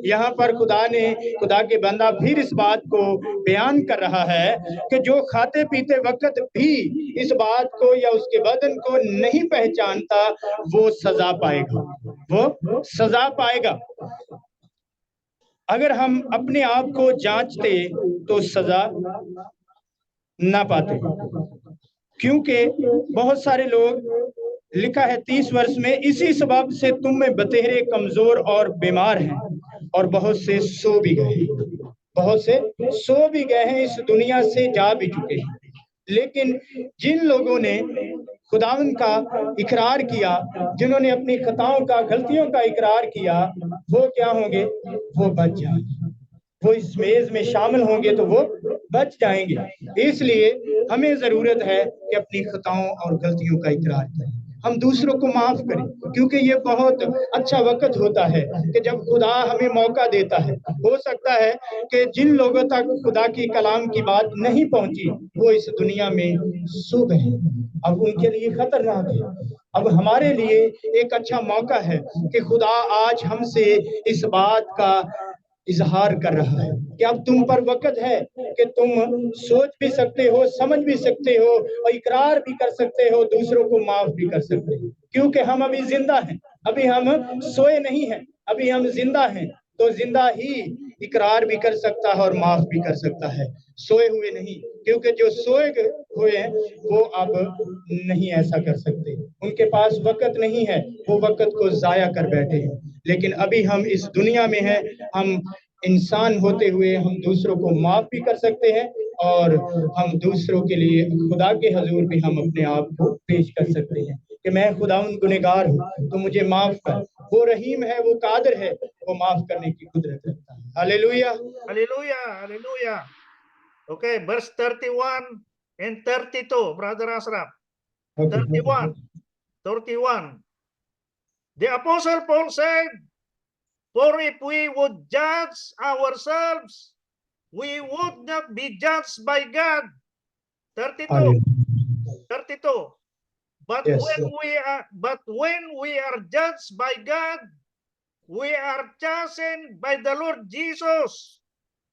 यहाँ पर खुदा के बंदा फिर इस बात को बयान कर रहा है कि जो खाते पीते वक्त भी इस बात को या उसके बदन को नहीं पहचानता, वो सजा पाएगा, वो सजा पाएगा। अगर हम अपने आप को जांचते तो सजा ना पाते, क्योंकि बहुत सारे लोग, लिखा है 30 वर्ष में, इसी सबब से तुम में बतेरे कमजोर और बीमार हैं, और बहुत से सो भी गए, बहुत से सो भी गए हैं, इस दुनिया से जा भी चुके हैं। लेकिन जिन लोगों ने खुदावंद का इकरार किया, जिन्होंने अपनी खताओं का, गलतियों का इकरार किया, वो क्या होंगे? वो बच जाएंगे। वो इस मेज में शामिल होंगे तो वो बच जाएंगे। इसलिए हमें जरूरत है कि अपनी खताओं और गलतियों का इकरार करें, हम दूसरों को माफ करें, क्योंकि ये बहुत अच्छा वक्त होता है कि जब खुदा हमें मौका देता है। हो सकता है कि जिन लोगों तक खुदा की कलाम की बात नहीं पहुंची वो इस दुनिया में सो गए, अब उनके लिए खतरनाक है। अब हमारे लिए एक अच्छा मौका है कि खुदा आज हमसे इस बात का इजहार कर रहा है कि अब तुम पर वक्त है कि तुम सोच भी सकते हो, समझ भी सकते हो और इकरार भी कर सकते हो, दूसरों को माफ भी कर सकते हो, क्योंकि हम अभी जिंदा हैं, अभी हम सोए नहीं हैं, अभी हम जिंदा हैं। तो जिंदा ही इकरार भी कर सकता है और माफ भी कर सकता है, सोए हुए नहीं, क्योंकि जो सोए हुए हैं वो अब नहीं ऐसा कर सकते, उनके पास वक्त नहीं है, वो वक्त को जाया कर बैठे हैं। लेकिन अभी हम इस दुनिया में हैं, हम इंसान होते हुए हम दूसरों को माफ भी कर सकते हैं और हम दूसरों के लिए खुदा के हजूर भी हम अपने आप को पेश कर सकते हैं कि मैं खुदावंद गुनहगार हूँ, तो मुझे माफ कर। वो रहीम है, वो कादिर है, वो माफ करने की कुदरत रखता है। Hallelujah, Hallelujah, hallelujah. Okay, verse 31 and 32, Brother Asraf. 31. The Apostle Paul said, for if we would judge ourselves, we would not be judged by God. 32. But Yes, when we are judged by God, we are chosen by the Lord Jesus,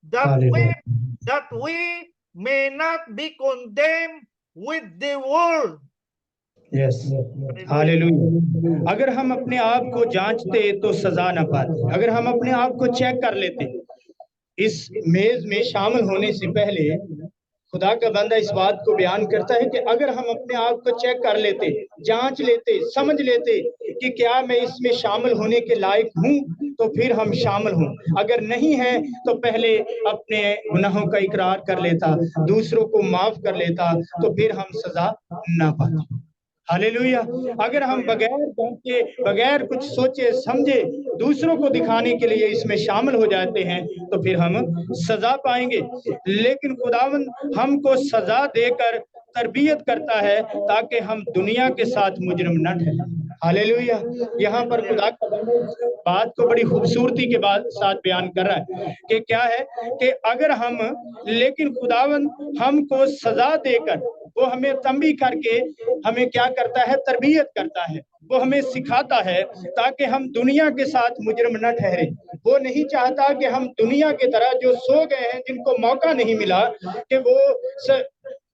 that we may not be condemned with the world. Yes, hallelujah. अगर हम अपने आप को जांचते तो सजा ना पाते, अगर हम अपने आप को चेक कर लेते, इस मेज में शामिल होने से पहले खुदा का बंदा इस बात को बयान करता है कि अगर हम अपने आप को चेक कर लेते, जांच लेते, समझ लेते कि क्या मैं इसमें शामिल होने के लायक हूँ, तो फिर हम शामिल हों। अगर नहीं है तो पहले अपने गुनाहों का इकरार कर लेता, दूसरों को माफ कर लेता, तो फिर हम सजा ना पाते। हालेलुया। अगर हम बगैर जांचे, बगैर कुछ सोचे समझे दूसरों को दिखाने के लिए इसमें शामिल हो जाते हैं तो फिर हम सजा पाएंगे। लेकिन खुदावंद हमको सजा देकर तरबियत करता है ताकि हम दुनिया के साथ मुजरिम न ठहरें। हालेलुया। यहाँ पर खुदा का बात को बड़ी खूबसूरती के साथ बयान कर रहा है कि क्या है कि अगर हम, लेकिन खुदावंद हमको सजा देकर, वो हमें तंबी करके हमें क्या करता है? तरबियत करता है, वो हमें सिखाता है ताकि हम दुनिया के साथ मुजरिम न ठहरे। वो नहीं चाहता कि हम दुनिया की तरह जो सो गए हैं, जिनको मौका नहीं मिला कि वो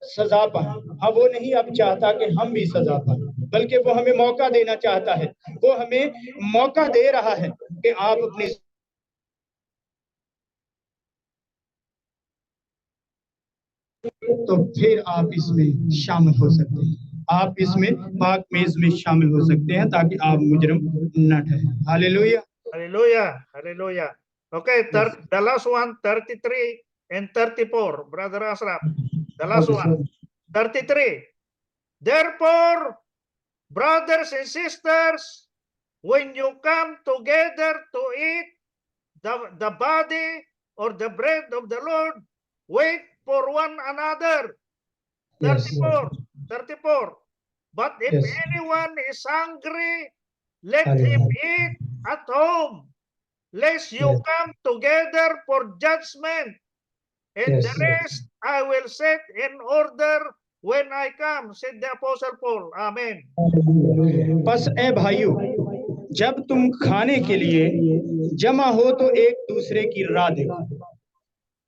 सजा पाए, हाँ वो नहीं अब चाहता कि हम भी सजा पाए, बल्कि वो हमें मौका देना चाहता है। वो हमें मौका दे रहा है कि आप अपनी तो फिर आप इसमें शामिल हो सकते हैं, आप इसमें पाक मेज में शामिल हो सकते हैं ताकि आप मुजरिम न ठहरें। Hallelujah, Hallelujah, hallelujah. Okay, the last one, 33 and 34, Brother Asraf. The last one, 33. Therefore, brothers and sisters, when you come together to eat the body or the bread of the Lord, wait for one another. 34. But if anyone is hungry, let him eat at home, lest you come together for judgment. And the rest I will set in order when I come, said the Apostle Paul. Amen. बस ए भाइयों, जब तुम खाने के लिए जमा हो तो एक दूसरे की राह देखो,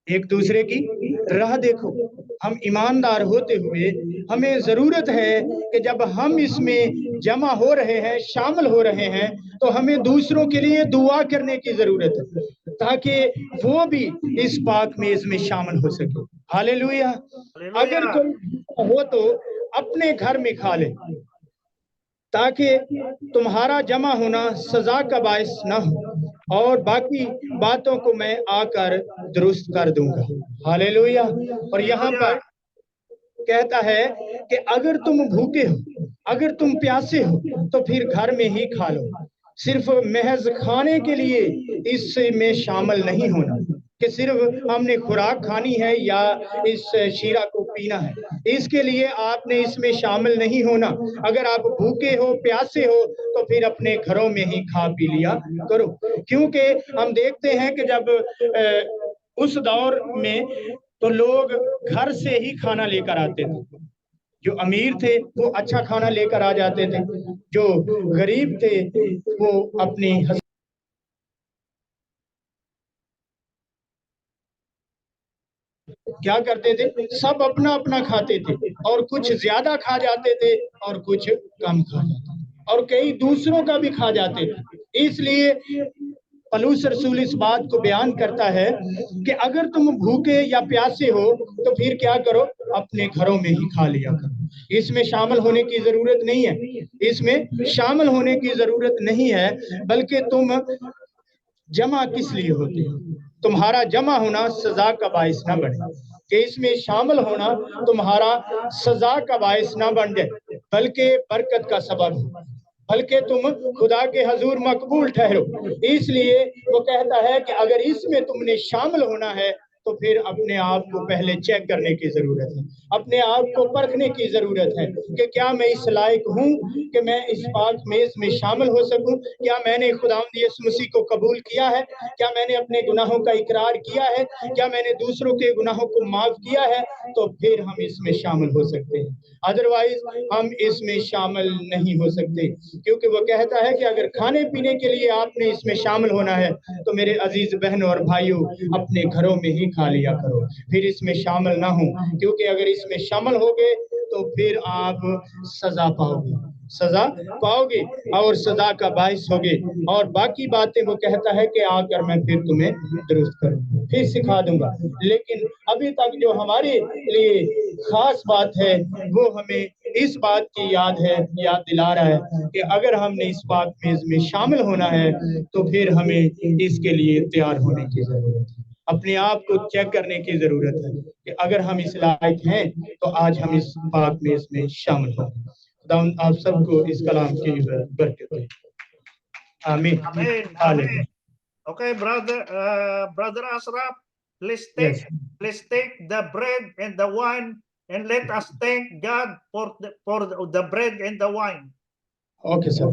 एक दूसरे की राह देखो। हम ईमानदार होते हुए हमें जरूरत है कि जब हम इसमें जमा हो रहे हैं, शामिल हो रहे हैं, तो हमें दूसरों के लिए दुआ करने की जरूरत है ताकि वो भी इस पाक मेज में शामिल हो सके। हालेलुया। अगर कोई हो तो अपने घर में खा ले ताकि तुम्हारा जमा होना सजा का बायस ना हो, और बाकी बातों को मैं आकर दुरुस्त कर दूंगा। हालेलुया। और यहाँ पर कहता है कि अगर तुम भूखे हो, अगर तुम प्यासे हो, तो फिर घर में ही खा लो। सिर्फ महज खाने के लिए इसमें शामिल नहीं होना कि सिर्फ हमने खुराक खानी है या इस शीरा को पीना है, इसके लिए आपने इसमें शामिल नहीं होना। अगर आप भूखे हो, प्यासे हो, तो फिर अपने घरों में ही खा पी लिया करो। क्योंकि हम देखते हैं कि जब उस दौर में तो लोग घर से ही खाना लेकर आते थे। जो अमीर थे वो अच्छा खाना लेकर आ जाते थे, जो गरीब थे वो अपनी क्या करते थे, सब अपना अपना खाते थे और कुछ ज्यादा खा जाते थे और कुछ कम खा जाते थे और कई दूसरों का भी खा जाते थे। इसलिए पौलुस रसूल इस बात को बयान करता है कि अगर तुम भूखे या प्यासे हो तो फिर क्या करो, अपने घरों में ही खा लिया करो। इसमें शामिल होने की जरूरत नहीं है, इसमें शामिल होने की जरूरत नहीं है, बल्कि तुम जमा किस लिए होते हो? तुम्हारा जमा होना सजा का बायस ना बने, कि इसमें शामिल होना तुम्हारा सजा का बायस ना बन जाए, बल्कि बरकत का सबब हो, बल्कि तुम खुदा के हजूर मकबूल ठहरो। इसलिए वो कहता है कि अगर इसमें तुमने शामिल होना है तो फिर अपने आप को पहले चेक करने की जरूरत है, अपने आप को परखने की जरूरत है कि क्या मैं इस लायक हूँ कि मैं इस पाक मेज में शामिल हो सकूं? क्या मैंने खुदावंद यीशु मसीह को कबूल किया है? क्या मैंने अपने गुनाहों का इकरार किया है? क्या मैंने दूसरों के गुनाहों को माफ किया है? तो फिर हम इसमें शामिल हो सकते हैं, अदरवाइज हम इसमें शामिल नहीं हो सकते। क्योंकि वो कहता है कि अगर खाने पीने के लिए आपने इसमें शामिल होना है तो मेरे अजीज बहनों और भाइयों, अपने घरों में ही खा लिया करो, फिर इसमें शामिल ना हो। क्योंकि अगर इसमें शामिल हो गए तो फिर आप सजा पाओगे, सजा पाओगे और सजा का बायस होगे। और बाकी बातें वो कहता है कि आकर मैं फिर तुम्हें दुरुस्त करूं, फिर सिखा दूंगा। लेकिन अभी तक जो हमारे लिए खास बात है वो हमें इस बात की याद दिला रहा है कि अगर हमने इस बात में शामिल होना है तो फिर हमें इसके लिए तैयार होने की जरूरत है, अपने आप को चेक करने की जरूरत है कि अगर हम इस लायक हैं तो आज हम इस बात में इसमें शामिल हों। खुदावंद आप सबको इस कलाम की बरकत दे। आमीन। Amen. Hallelujah. Amen. Okay, brother Asraf, please Yes. take the bread and the wine, and let us thank God for the bread and the wine. Okay, sir.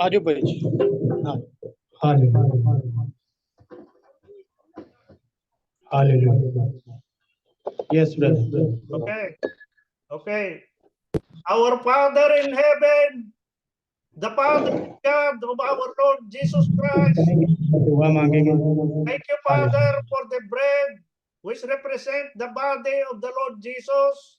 आजो भाई जी। हाँ, hallelujah, hallelujah. Yes, brother. Okay. Our Father in heaven, the Father God of our Lord Jesus Christ, दुआ मांगेंगे। thank you, Father, for the bread which represent the body of the Lord Jesus,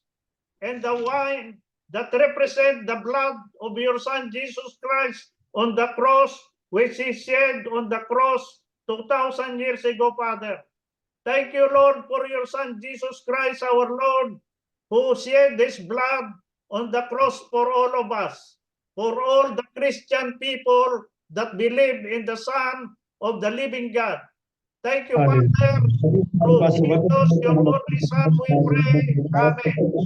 and the wine that represent the blood of your Son Jesus Christ on the cross, which he shed on the cross 2,000 years ago, Father. Thank you, Lord, for your Son Jesus Christ, our Lord, who shed his blood on the cross for all of us, for all the Christian people that believe in the Son of the living God. Thank you, Father. Through Jesus, your only Son, we pray. Amen.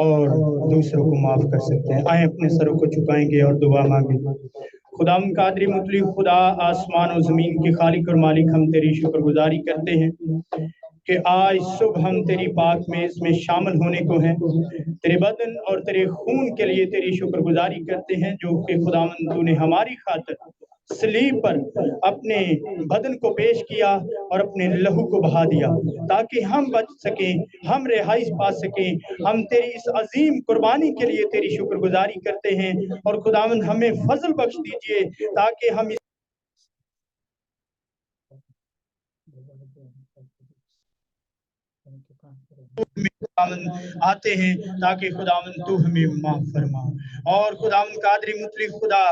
और दूसरों को माफ कर सकते हैं। आए अपने सरों को झुकाएंगे और दुआ मांगेंगे। खुदा कादरी मुतलिक खुदा, आसमान और जमीन के खालिक और मालिक, हम तेरी शुक्रगुजारी करते हैं कि आज सुबह हम तेरी पाक में इसमें शामिल होने को हैं। तेरे बदन और तेरे खून के लिए तेरी शुक्रगुजारी करते हैं जो कि खुदावंद तूने हमारी खातिर सलीब पर अपने बदन को पेश किया और अपने लहू को बहा दिया ताकि हम बच सकें, हम रिहाई पा सकें। हम तेरी इस अजीम कुर्बानी के लिए तेरी शुक्रगुजारी करते हैं और खुदावंद हमें फजल बख्श दीजिए ताकि हम खुदावंद आते हैं ताकि खुदावंद तू हमें माफ फरमा। और खुदावंद कादरी मुतली खुदा,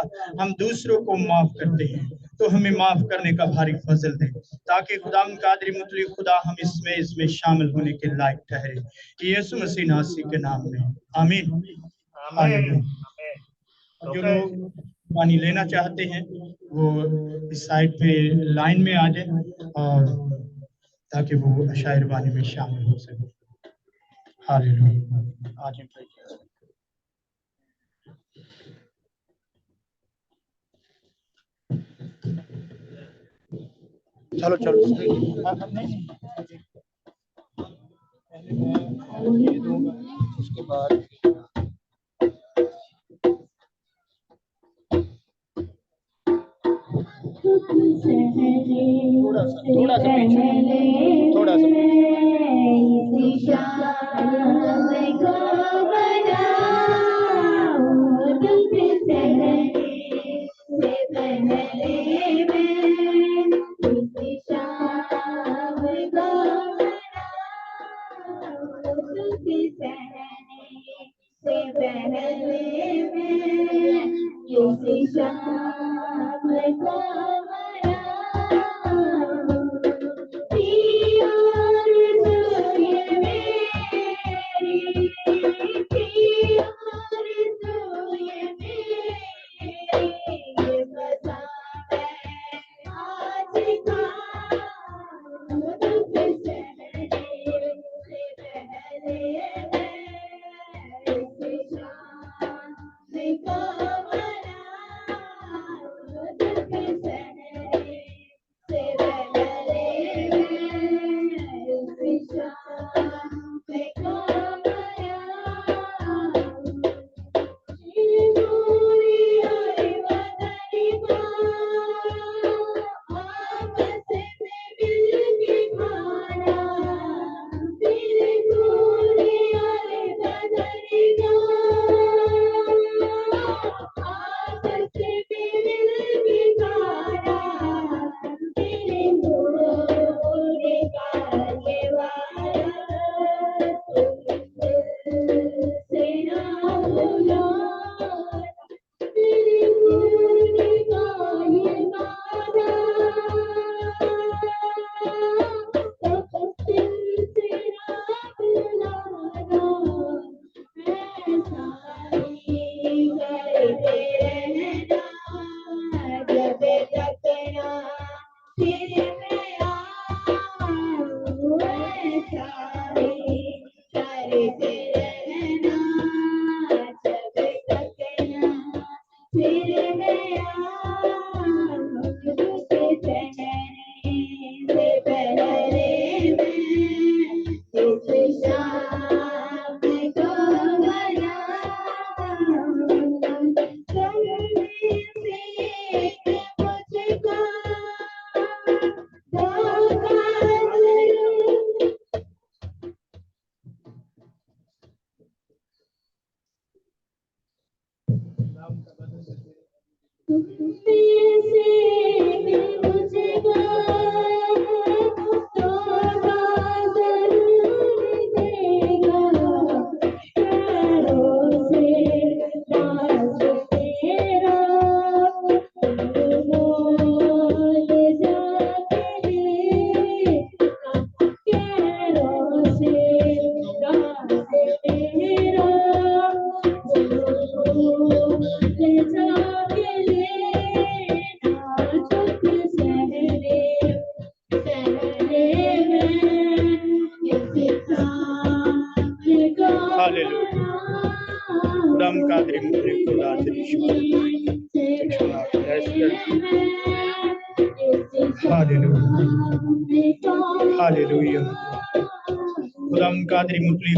हम दूसरों को माफ करते हैं तो हमें माफ करने का भारी फजल दे ताकि खुदावंद कादरी मुतली खुदा हम इसमें शामिल होने के लायक ठहरे। यीशु मसीह नासी के नाम में आमीन। आमीन। जो लोग पानी लेना चाहते हैं वो इस साइड पे लाइन में आ जाए और ताकि वो अशायर वानी में शामिल हो सके। हालेलुया। आज चलो पहले मैं ये दूंगा, उसके बाद थोड़ा सा पीछे, थोड़ा सा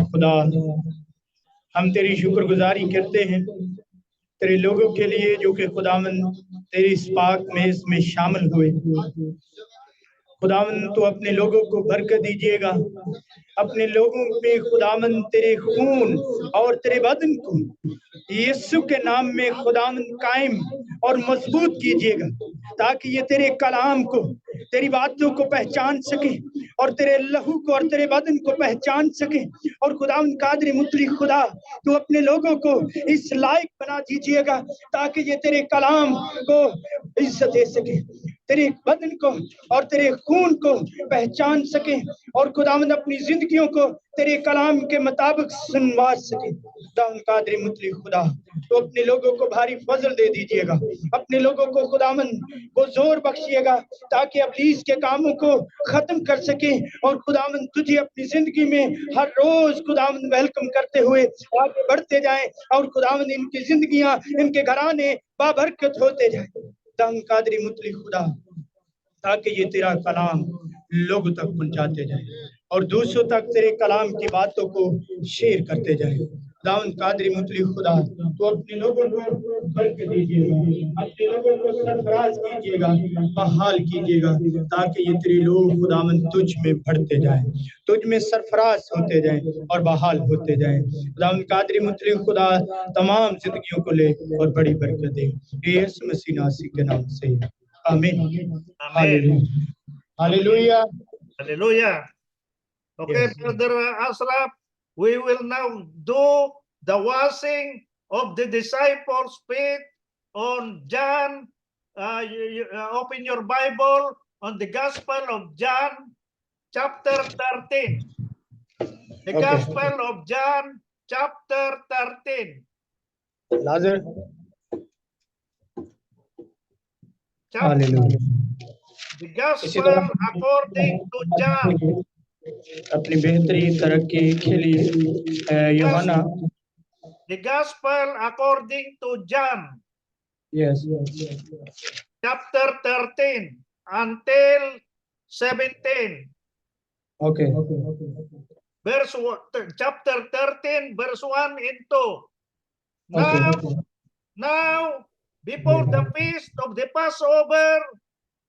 खुदा हम तेरी शुक्रगुजारी करते हैं तेरे लोगों के लिए जो कि खुदावन तेरी इस पाक में इसमें शामिल हुए। खुदावन तो अपने लोगों को बरकत दीजिएगा, अपने लोगों पे खुदावन तेरे खून और तेरे बदन को यीशु के नाम में खुदावन कायम और मजबूत कीजिएगा, ताकि ये तेरे कलाम को, तेरी बातों को पहचान सके और तेरे लहू को और तेरे बदन को पहचान सके। और खुदावन कादर मुतली खुदा तू अपने लोगों को इस लायक बना दीजिएगा ताकि ये तेरे कलाम को इज्जत दे सके, तेरे बदन को और तेरे खून को पहचान सके और खुदावंद अपनी जिंदगियों को तेरे कलाम के मुताबिक सुनवार सके। खुदावंद कादर मुतली खुदा तो अपने लोगों को भारी फजल दे दीजिएगा, अपने लोगों को खुदावंद को जोर बख्शिएगा ताकि इब्लीस के कामों को खत्म कर सके और खुदावंद तुझे अपनी जिंदगी में हर रोज खुदावंद वेलकम करते हुए आगे बढ़ते जाएं और खुदावंद इनकी जिंदगियां, इनके घराने बाबरकत होते जाएं। खुदावंद कादर मुतली खुदा ताकि ये तेरा कलाम लोगों तक पहुंचाते जाए और दूसरों तक तेरे कलाम की बातों को शेयर करते जाए। खुदावंद कादर मुतली खुदा तो अपने लोगों को बरकत दीजिएगा, अपने लोगों को सरफराज कीजिएगा, बहाल कीजिएगा ताकि ये तेरे लोग खुदावंद तुझ में बढ़ते जाएं, तुझ में सरफराज होते जाएं और बहाल होते जाएं। खुदावंद कादर मुतली खुदा तमाम जिंदगियों को ले और बड़ी बरकत दे यीशु मसीह नासरी के नाम से, आमीन। Amen. Hallelujah. Hallelujah. Okay, Yes. Brother Asraf, we will now do the washing of the disciples' feet on John. You open your Bible on the Gospel of John, chapter 13. The Okay. Gospel of John, chapter 13. लाजर Chapter, हालेलुया। the इसी Gospel तरह according to John. अपनी बेहतरी तरक्की के लिए यूहन्ना, The Gospel according to John, yes, chapter 13 until 17. Okay, Verse chapter 13, verse 1 and 2. Okay, Now, before the feast of the Passover,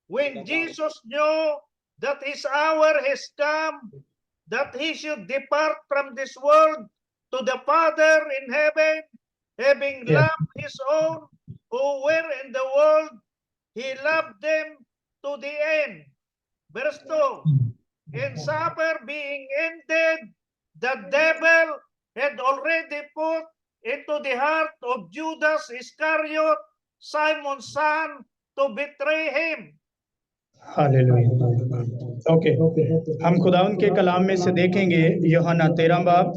when Jesus knew that his hour has come, that he should depart from this world to the Father in heaven, having Yeah. loved his own who were in the world, he loved them to the end. Verse 2. And supper being ended, the devil had already put into the heart of Judas Iscariot, Simon's son, to betray him. Hallelujah. Okay, हम खुदावंद के कलाम में से देखेंगे यूहन्ना 13 बाब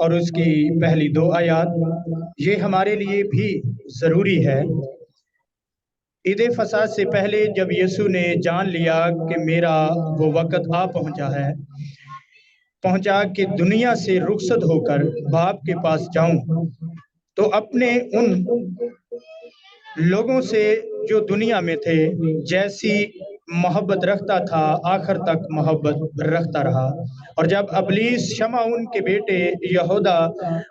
और उसकी पहली 2 आयत। ये हमारे लिए भी जरूरी है। ईद फसह से पहले जब यीशु ने जान लिया कि मेरा वो वक्त आ पहुंचा कि दुनिया से रुखसत होकर बाप के पास जाऊं, तो अपने उन लोगों से जो दुनिया में थे जैसी मोहब्बत रखता था आखिर तक मोहब्बत रखता रहा। और जब इब्लीस शमऊन के बेटे यहूदा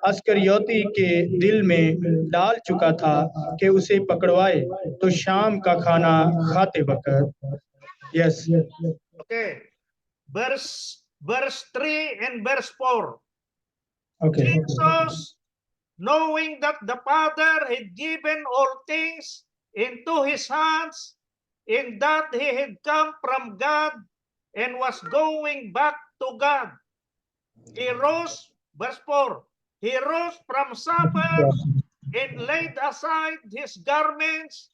अस्करियोती के दिल में डाल चुका था कि उसे पकड़वाए, तो शाम का खाना खाते वक्त, yes, Okay. Verse 3 and verse 4. Okay, Jesus, knowing that the Father had given all things into his hands, and that he had come from God and was going back to God, he rose, verse 4, he rose from supper and laid aside his garments.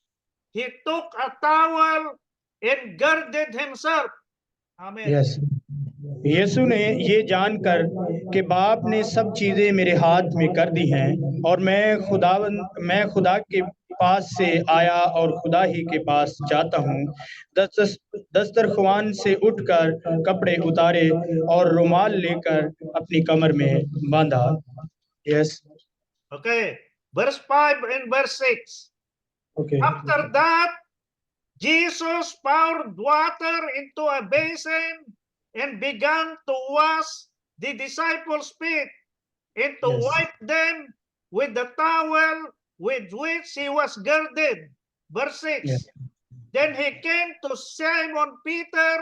He took a towel and girded himself. Amen. Yes. Yeshu ने ये जानकर कि बाप ने सब चीजें मेरे हाथ में कर दी हैं और मैं खुदा के पास से आया और खुदा ही के पास जाता हूँ, दस्तरख्वान से उठकर कपड़े उतारे और रुमाल लेकर अपनी कमर में बांधा। Yes, Okay. Verse 5 and verse 6. Okay, After that, Jesus poured water into a basin and began to wash the disciples' feet and to Yes. wipe them with the towel with which he was girded. Verse 6. Yes. Then he came to Simon Peter,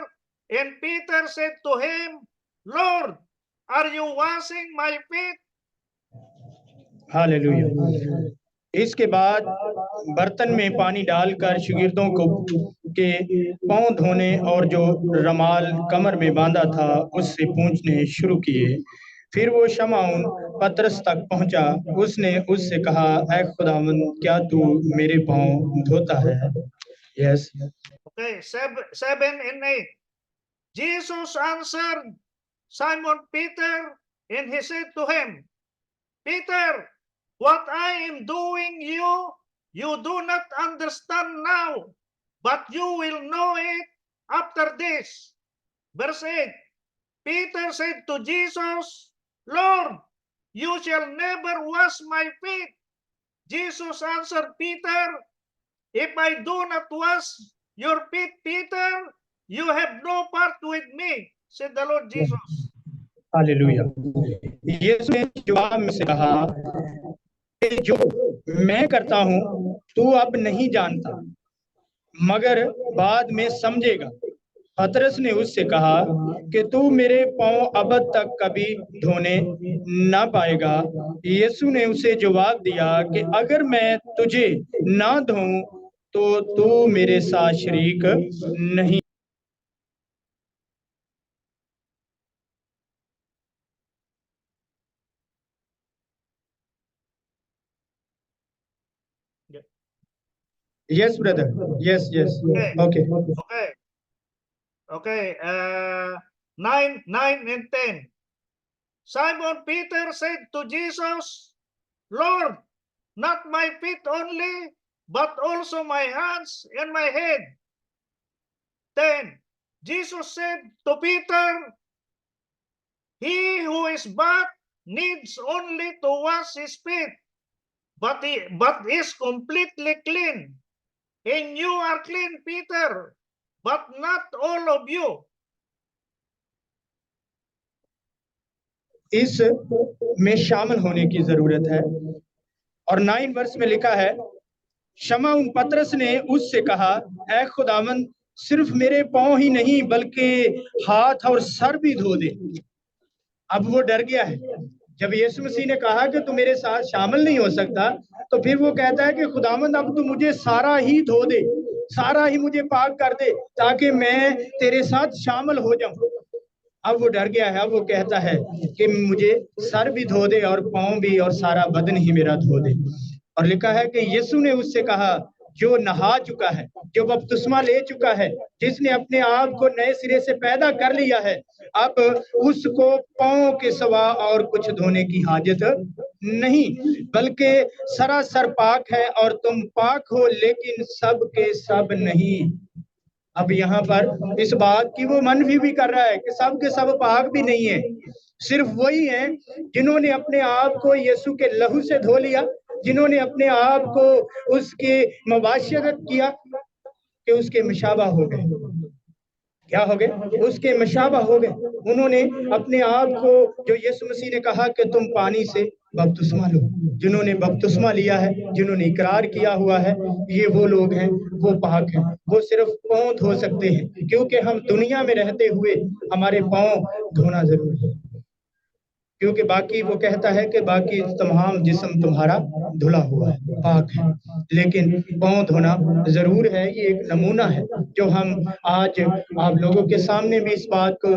and Peter said to him, Lord, are you washing my feet? Hallelujah. इसके बाद बर्तन में पानी डालकर शागिर्दों को के पांव धोने और जो रमाल कमर में बांधा था उससे पूंछने शुरू किए। फिर वो शमौन पतरस तक पहुंचा। उसने उससे कहा, ऐ खुदावंद, क्या तू मेरे पांव धोता है? Yes. Okay, 7 and 8. Jesus answered Simon Peter, and he said to him, Peter, what I am doing you do not understand now, but you will know it after this. Verse 8. Peter said to Jesus, Lord, you shall never wash my feet. Jesus answered Peter, if I do not wash your feet, Peter, you have no part with me, said the Lord Jesus. Hallelujah. Yeshu ने जवाब में से कहा, जो मैं करता हूं तू अब नहीं जानता, मगर बाद में समझेगा। पतरस ने उससे कहा कि तू मेरे पांव अब तक कभी धोने ना पाएगा। यीशु ने उसे जवाब दिया कि अगर मैं तुझे ना धोऊं तो तू मेरे साथ शरीक नहीं। Yes, brother. Yes. Okay. Okay. 9 and 10. Simon Peter said to Jesus, Lord, not my feet only, but also my hands and my head. 10. Jesus said to Peter, he who is bathed needs only to wash his feet, but is completely clean. And you are clean, Peter, but not all of you. इस में शामिल होने की जरूरत है। और 9 वर्ष में लिखा है, शमौन पतरस ने उससे कहा, ऐ खुदावंद, सिर्फ मेरे पांव ही नहीं बल्कि हाथ और सर भी धो दे। अब वो डर गया है। जब यीशु मसीह ने कहा कि तू मेरे साथ शामिल नहीं हो सकता, तो फिर वो कहता है कि खुदावंद, अब तू मुझे सारा ही धो दे, सारा ही मुझे पाक कर दे, ताकि मैं तेरे साथ शामिल हो जाऊं। अब वो डर गया है। अब वो कहता है कि मुझे सर भी धो दे और पांव भी और सारा बदन ही मेरा धो दे। और लिखा है कि यीशु ने उससे कहा, जो नहा चुका है, जो बपतिस्मा ले चुका है, जिसने अपने आप को नए सिरे से पैदा कर लिया है, अब उसको पांव के सिवा और कुछ धोने की हाजत नहीं, बल्कि सरासर पाक है। और तुम पाक हो, लेकिन सब के सब नहीं। अब यहाँ पर इस बात की वो मनफी भी कर रहा है कि सब के सब पाक भी नहीं है। सिर्फ वही है जिन्होंने अपने आप को यीशु के लहू से धो लिया, जिन्होंने अपने आप को उसके मुबाशरत किया कि उसके मुशाबा हो गए। क्या हो गए? उसके मुशाबा हो गए। उन्होंने अपने आप को, जो यीशु मसीह ने कहा कि तुम पानी से बपतिस्मा लो, जिन्होंने बपतिस्मा लिया है, जिन्होंने इकरार किया हुआ है, ये वो लोग हैं, वो पाक हैं। वो सिर्फ पांव धो सकते हैं, क्योंकि हम दुनिया में रहते हुए हमारे पांव धोना जरूरी है, क्योंकि बाकी वो कहता है कि बाकी तमाम जिस्म तुम्हारा धुला हुआ है, पाक है, लेकिन पांव धोना जरूर है। ये एक नमूना है जो हम आज आप लोगों के सामने भी इस बात को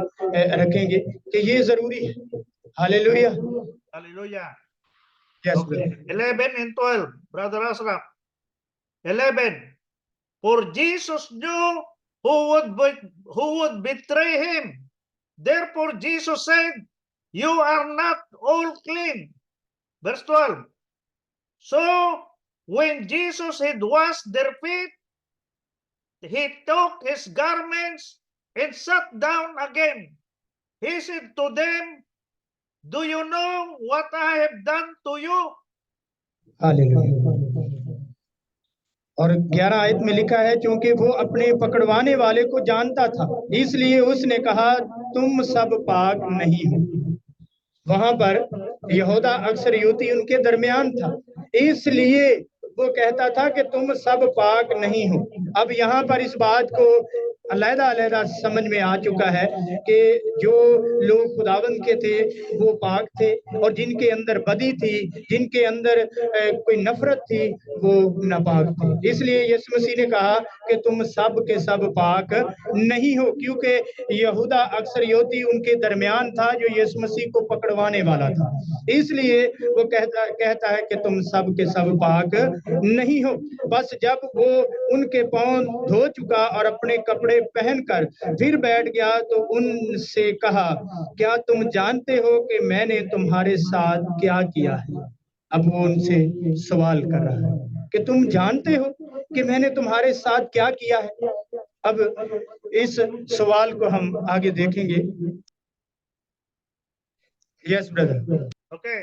रखेंगे कि ये जरूरी है। Hallelujah. Hallelujah. Yes, Okay. 11 and 12, Brother Asraf. 11. For Jesus knew who would betray him. Therefore Jesus said, you are not all clean. Verse 12. So when Jesus had washed their feet, he took his garments and sat down again. He said to them, do you know what I have done to you? Hallelujah. और 11 आयत में लिखा है, क्योंकि वो अपने पकड़वाने वाले को जानता था, इसलिए उसने कहा, तुम सब पाक नहीं हो। वहां पर यहूदा अक्सर युति उनके दरमियान था, इसलिए वो कहता था कि तुम सब पाक नहीं हो। अब यहाँ पर इस बात को अलग-अलग समझ में आ चुका है कि जो लोग खुदावंद के थे वो पाक थे, और जिनके अंदर बदी थी, जिनके अंदर कोई नफरत थी, वो नापाक थे। इसलिए यीशु मसीह ने कहा कि तुम सब के सब पाक नहीं हो, क्योंकि यहूदा अक्सरियोती उनके दरमियान था जो यीशु मसीह को पकड़वाने वाला था। इसलिए वो कहता है कि तुम सब के सब पाक नहीं हो। बस जब वो उनके पांव धो चुका और अपने कपड़े पहनकर फिर बैठ गया तो उनसे कहा, क्या तुम जानते हो कि मैंने तुम्हारे साथ क्या किया है? अब वो उनसे सवाल कर रहा है कि तुम जानते हो कि मैंने तुम्हारे साथ क्या किया है? अब इस सवाल को हम आगे देखेंगे। Yes brother. Okay.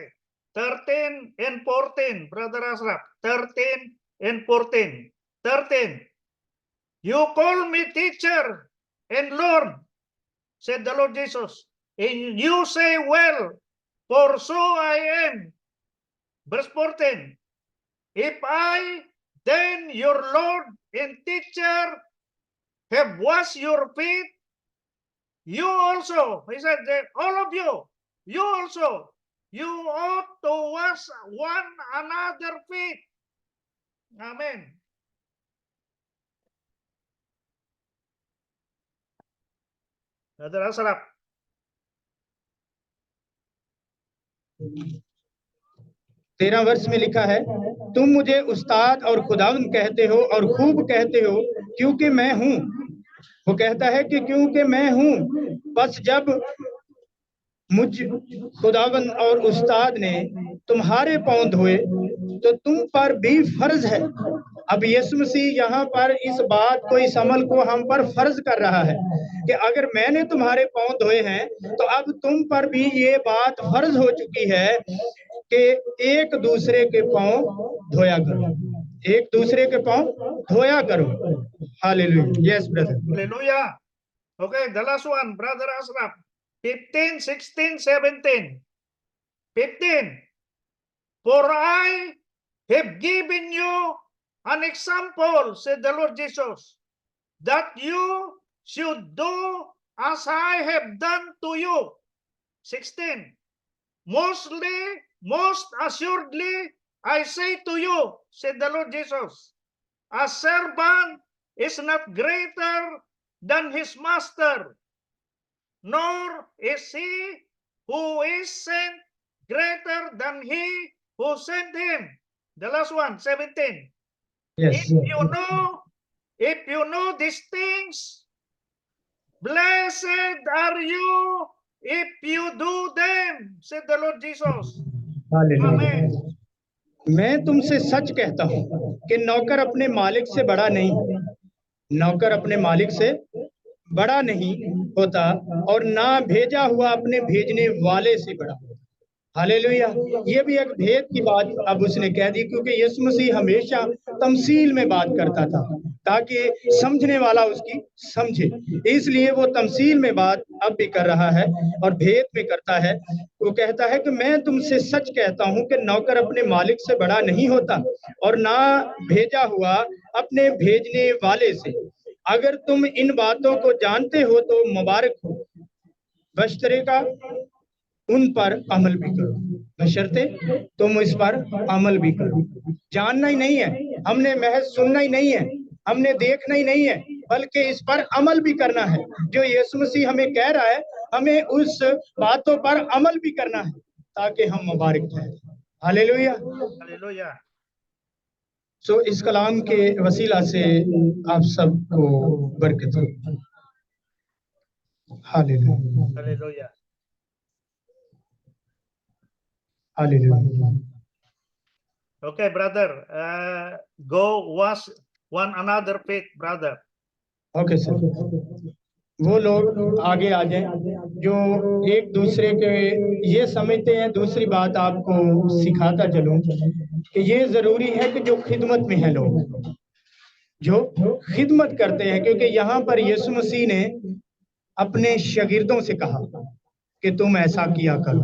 13 and 14, Brother Asraf. 13 and 14. 13. You call me teacher and Lord, said the Lord Jesus, and you say, well, for so I am. Verse 14. If I, then your Lord and teacher, have washed your feet, you also, he said that all of you also, you ought to wash one another feet. Amen. Brother Asraf. 13 वर्ष में लिखा है, तुम मुझे उस्ताद और खुदावंद कहते हो और खूब कहते हो क्योंकि मैं हूँ। वो कहता है कि क्योंकि मैं हूँ। बस जब मुझ खुदावंद और उस्ताद ने तुम्हारे पांव धोए तो तुम पर भी फर्ज है। अब यीशु मसीह यहाँ पर इस बात को, इस अमल को हम पर फर्ज कर रहा है कि अगर मैंने तुम्हारे पांव धोए हैं तो अब तुम पर भी ये बात फर्ज हो चुकी है कि एक दूसरे के पांव धोया करो, एक दूसरे के पांव धोया करो। Hallelujah. Yes brother. Hallelujah. Okay, the last one, Brother Asraf. 15, 16, 17. 15. For I have given you an example, said the Lord Jesus, that you should do as I have done to you. 16. Most assuredly, I say to you, said the Lord Jesus, a servant is not greater than his master, nor is he who is sent greater than he who sent him. The last one, 17. Yes. If you know these things, blessed are you if you do them, said the Lord Jesus. Hallelujah. मैं तुमसे सच कहता हूँ कि नौकर अपने मालिक से बड़ा नहीं, नौकर अपने मालिक से बड़ा नहीं होता और ना भेजा हुआ अपने भेजने वाले से बड़ा होता। हालेलुया। ये भी एक भेद की बात अब उसने कह दी, क्योंकि यीशु मसीह हमेशा तमसील में बात करता था ताकि समझने वाला उसकी समझे, इसलिए वो तमसील में बात अब भी कर रहा है और भेद में करता है। वो कहता है कि मैं तुमसे सच कहता हूं कि नौकर अपने मालिक से बड़ा नहीं होता और ना भेजा हुआ अपने भेजने वाले से। अगर तुम इन बातों को जानते हो तो मुबारक हो, बशर्ते का उन पर अमल भी करो, बशर्ते तुम इस पर अमल भी करो। जानना ही नहीं है हमने, महज सुनना ही नहीं है हमने, देखना ही नहीं है, बल्कि इस पर अमल भी करना है। जो यीशु मसीह हमें कह रहा है, हमें उस बातों पर अमल भी करना है ताकि हम मुबारक ठहरें। हालेलुया। हालेलुया। सो इस कलाम के वसीला से आप सबको बरकत हो। Hallelujah. Hallelujah. Hallelujah. Okay, brother, go wash one another feet, brother. Okay sir. वो लोग आगे आ जाएं जो एक दूसरे के ये समझते हैं। दूसरी बात आपको सिखाता चलूं कि ये जरूरी है कि जो खिदमत में है लोग, जो खिदमत करते हैं, क्योंकि यहाँ पर यीशु मसीह ने अपने शागिर्दों से कहा कि तुम ऐसा किया करो।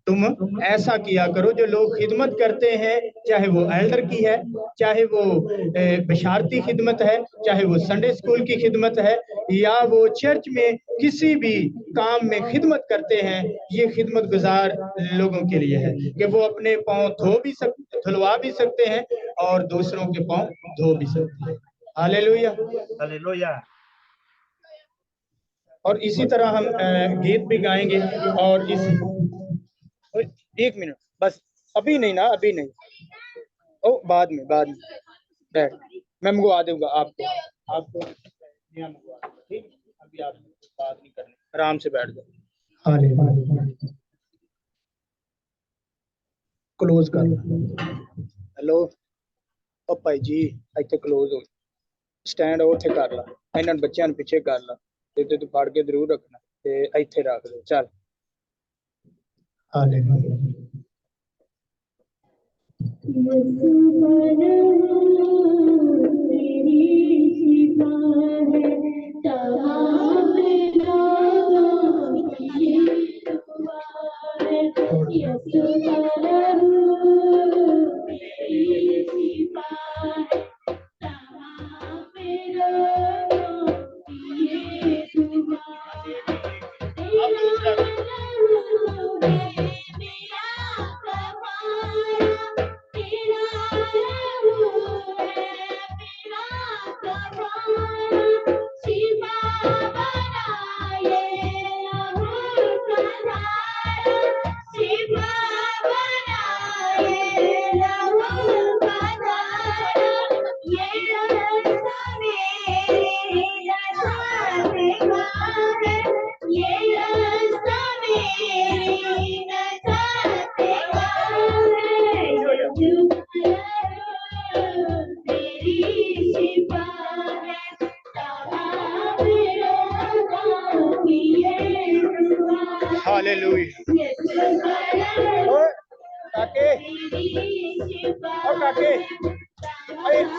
तुम ऐसा किया करो। जो लोग खिदमत करते हैं, चाहे वो एल्डर की है, चाहे वो बशारती खिदमत है, चाहे वो संडे स्कूल की खिदमत है, या वो चर्च में किसी भी काम में खिदमत करते हैं, ये खिदमत गुजार लोगों के लिए है कि वो अपने पाँव धुलवा भी सकते हैं और दूसरों के पाँव धो भी सकते हैं। Hallelujah, hallelujah. और इसी तरह हम गीत भी गाएंगे। और इस एक मिनट बस, अभी नहीं ना, अभी नहीं, ओ बाद में बैठ, मैं मंगवा दूंगा आपको यहाँ मंगवा दूंगा, ठीक है? अभी आप बात नहीं करनी, आराम से बैठ जाओ। क्लोज कर, हेलो ओ भाई जी, ਇੱਥੇ क्लोज हो, स्टैंड ਉੱਥੇ कर ला, ਇਹਨਾਂ ਬੱਚਿਆਂ ਨੂੰ ਪਿੱਛੇ कर ला, ਤੇ ਤੂੰ ਫੜ ਕੇ ਜ਼ਰੂਰ ਰੱਖਣਾ ਤੇ ਇੱਥੇ ਰੱਖ ਦੇ। ਚੱਲ ਹਾਲੇਲੂਇਆ।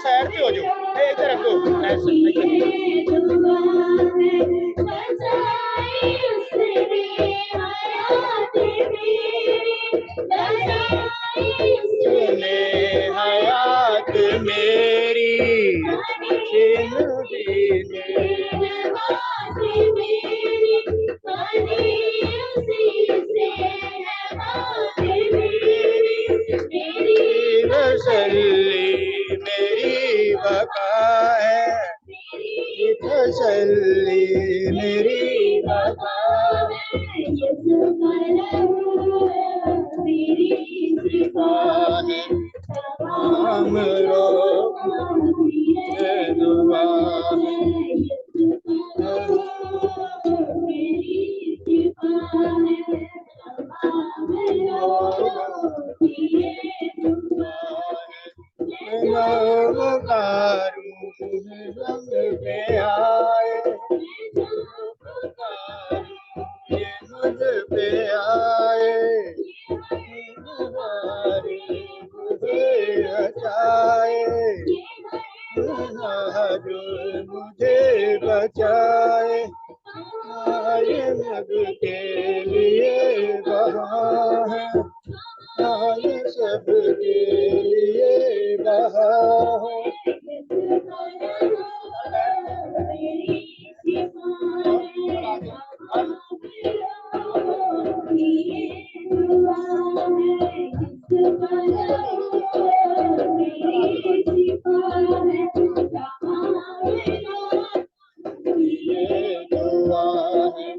साइड पे हो जाओ, इधर रखो, हयात मेरी मेरी बका है, तसल्ली मेरी बका है, हम लोग दुआ मुझे बचाए, आए मग के लिए बहा है, आए सब के लिए बहा है। मेरी दुआ है,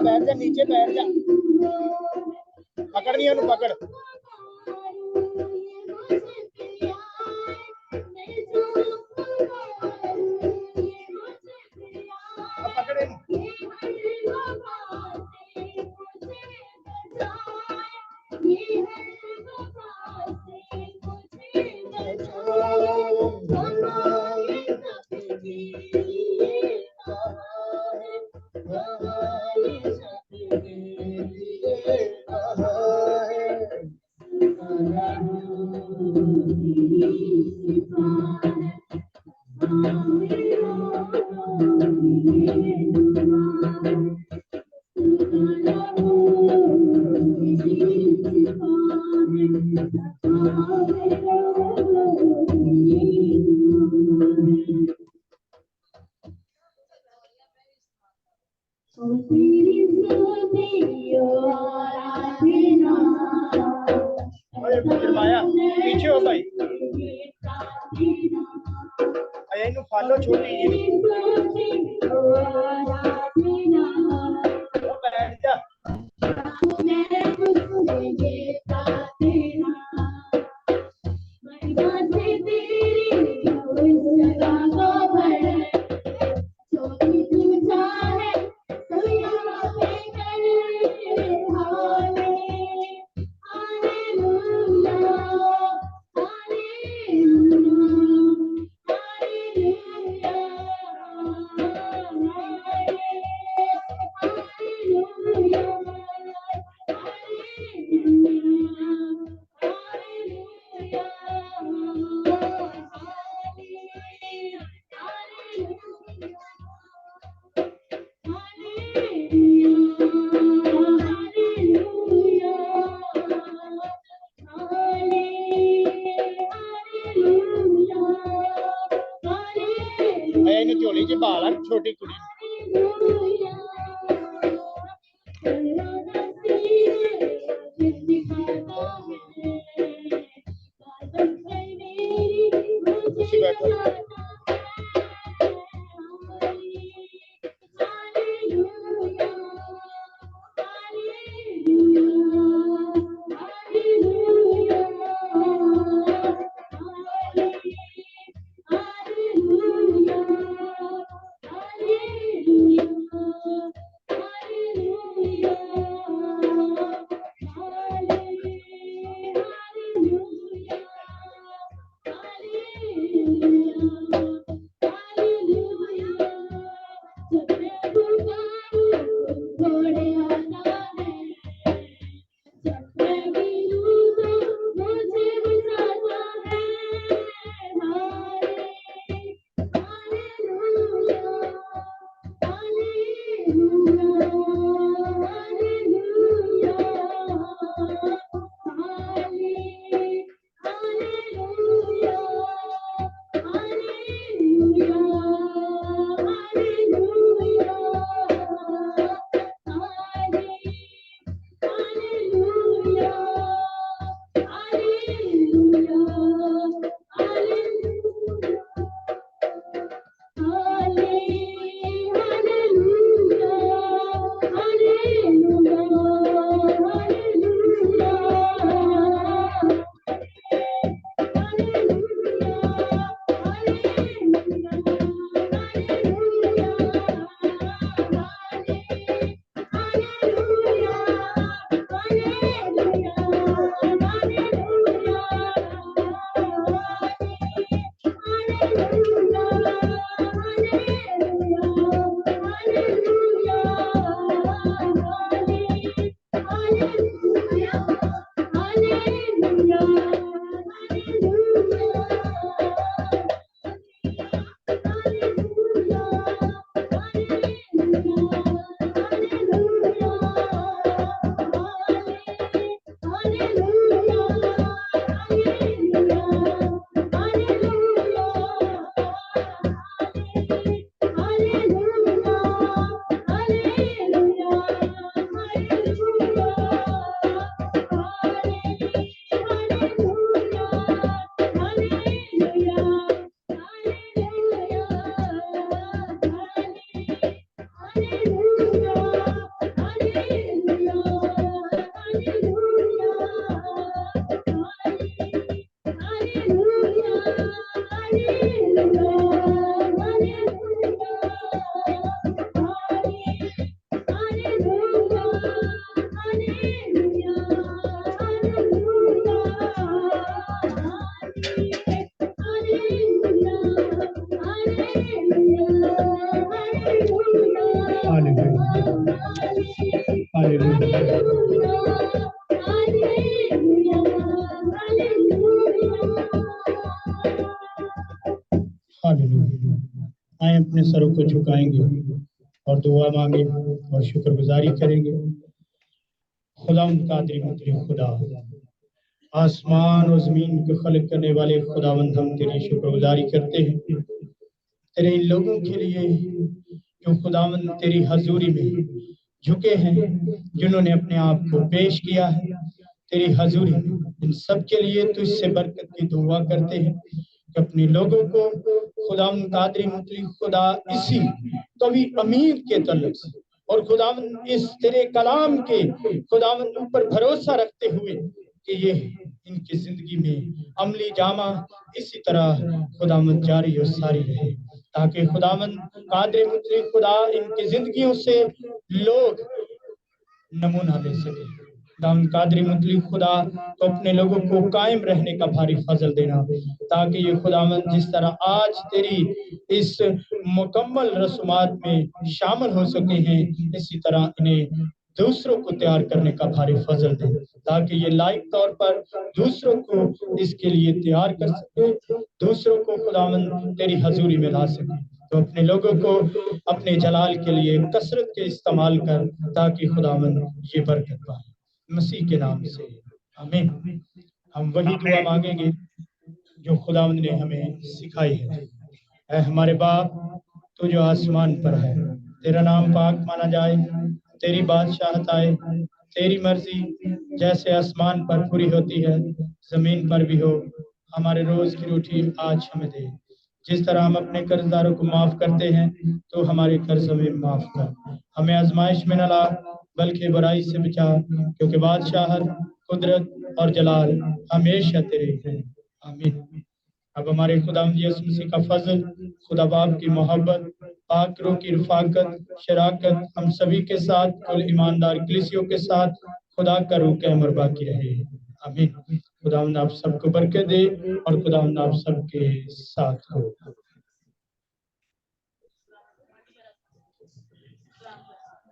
बैठ जा नीचे बैठ जा, पकड़ नहीं है, पकड़। पीछे हो भाई, फॉलो छोटी जी बैठ जा। झोली च बाल छोटी कुड़ी बैठो। आए अपने सरों को झुकाएंगे और दुआ मांगे और शुक्रगुजारी करेंगे। खुदा कादिर मुतअल्लिक़ खुदा, आसमान और जमीन को खलक करने वाले खुदावंद, हम तेरी शुक्रगुजारी करते हैं तेरे इन लोगों के लिए जो खुदावंद तेरी हजूरी में झुके हैं, जिन्होंने अपने आप को पेश किया है तेरी हजूरी में। इन सब के लिए तुझसे बरकत की दुआ करते हैं कि अपने लोगों को खुदावंद कादिर मुतअल्लिक़ खुदा इसी कवि अमीर के तल्लुक से और खुदावंद इस तेरे कलाम के खुदावंद ऊपर भरोसा रखते हुए कि ये इनकी जिंदगी में अमली जामा इसी तरह खुदावंद जारी और सारी रहे, ताकि खुदावंद कादिर मुतअल्लिक़ खुदा इनकी जिंदगियों से लोग नमूना ले सके। खुदावंद कादिर मुतअल्लिक़ खुदा तो अपने लोगों को कायम रहने का भारी फजल देना, ताकि ये खुदावंद जिस तरह आज तेरी इस मुकम्मल रस्मात में शामिल हो सके हैं, इसी तरह इन्हें दूसरों को तैयार करने का भारी फजल दे, ताकि ये लायक तौर पर दूसरों को इसके लिए तैयार कर सके, दूसरों को खुदावंद तेरी हजूरी में ला सके। तो अपने लोगों को अपने जलाल के लिए कसरत के इस्तेमाल कर, ताकि खुदावंद ये बरकत पाए मसीह के नाम से, आमीन। हम वही दुआ मांगेंगे जो खुदावंद ने हमें सिखाई है। ऐ हमारे बाप, तू जो आसमान पर है, तेरा नाम पाक माना जाए, तेरी बादशाहत आए, तेरी मर्जी जैसे आसमान पर पूरी होती है जमीन पर भी हो। हमारे रोज की रोटी आज हमें दे, जिस तरह हम अपने कर्जदारों को माफ करते हैं तो हमारे कर्ज हमें माफ कर। हमें आजमाइश में न ला, बल्कि बुराई से बचा, क्योंकि बादशाहत, कुदरत और जलाल हमेशा तेरे हैं, आमीन। अब हमारे खुदावंद यीशु मसीह का फजल, खुदा बाप की मोहब्बत, पाक रूह की रफाकत, शराकत हम सभी के साथ, कुल ईमानदार कलीसियों के साथ खुदा का रूह कायम और बाकी रहे, आमीन। खुदावंद आप सबको बरकत दे और खुदावंद आप सबके साथ हो।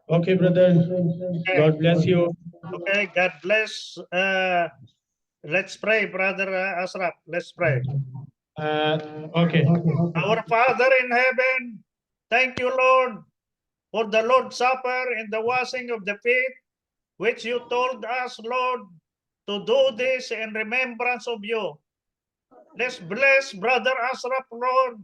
Okay, brother. God bless you. Okay, God bless. Let's pray, Brother Asraf. Let's pray. Okay. Our Father in heaven, thank you, Lord, for the Lord's Supper and the washing of the feet, which you told us, Lord, to do this in remembrance of you. Let's bless Brother Asraf, Lord,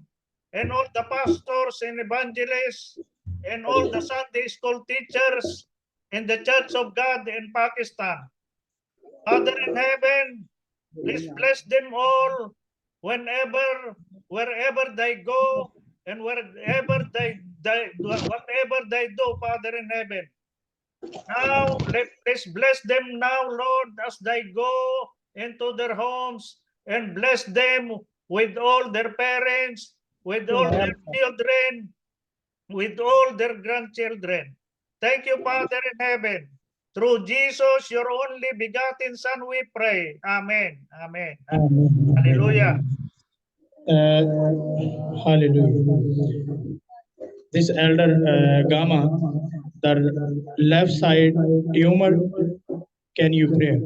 and all the pastors and evangelists and all the Sunday school teachers in the Church of God in Pakistan. Father in heaven, please bless them all wherever they go and whatever they do, Father in heaven. Now, please bless them now, Lord, as they go into their homes, and bless them with all their parents, with all their children, with all their grandchildren. Thank you, Father in heaven. Through Jesus, your only begotten Son, we pray. Amen. Amen. Amen. Hallelujah. Hallelujah. This elder Gama, the left side tumor, can you pray?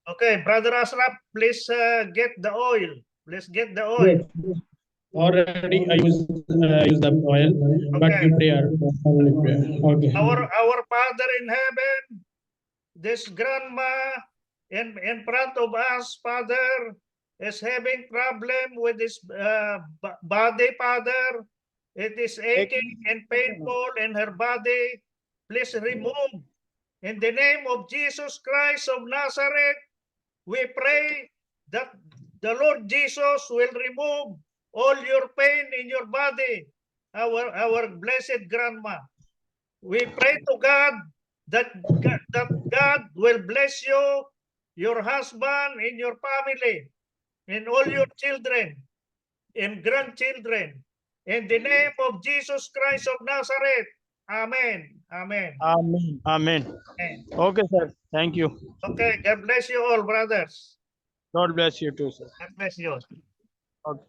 Okay, Brother Asraf, please get the oil. Please get the oil. Already I use the oil, but Okay. you prayer. Okay. Our Father in heaven, this grandma in front of us, Father, is having problem with his body, Father. It is aching and painful in her body. Please remove. In the name of Jesus Christ of Nazareth, we pray that the Lord Jesus will remove all your pain in your body, our blessed grandma. We pray to God that God will bless you, your husband, and your family, and all your children and grandchildren. In the name of Jesus Christ of Nazareth. Amen. Amen. Amen. Amen. Amen. Okay, sir. Thank you. Okay, God bless you all, brothers. God bless you too, sir. God bless you. Okay.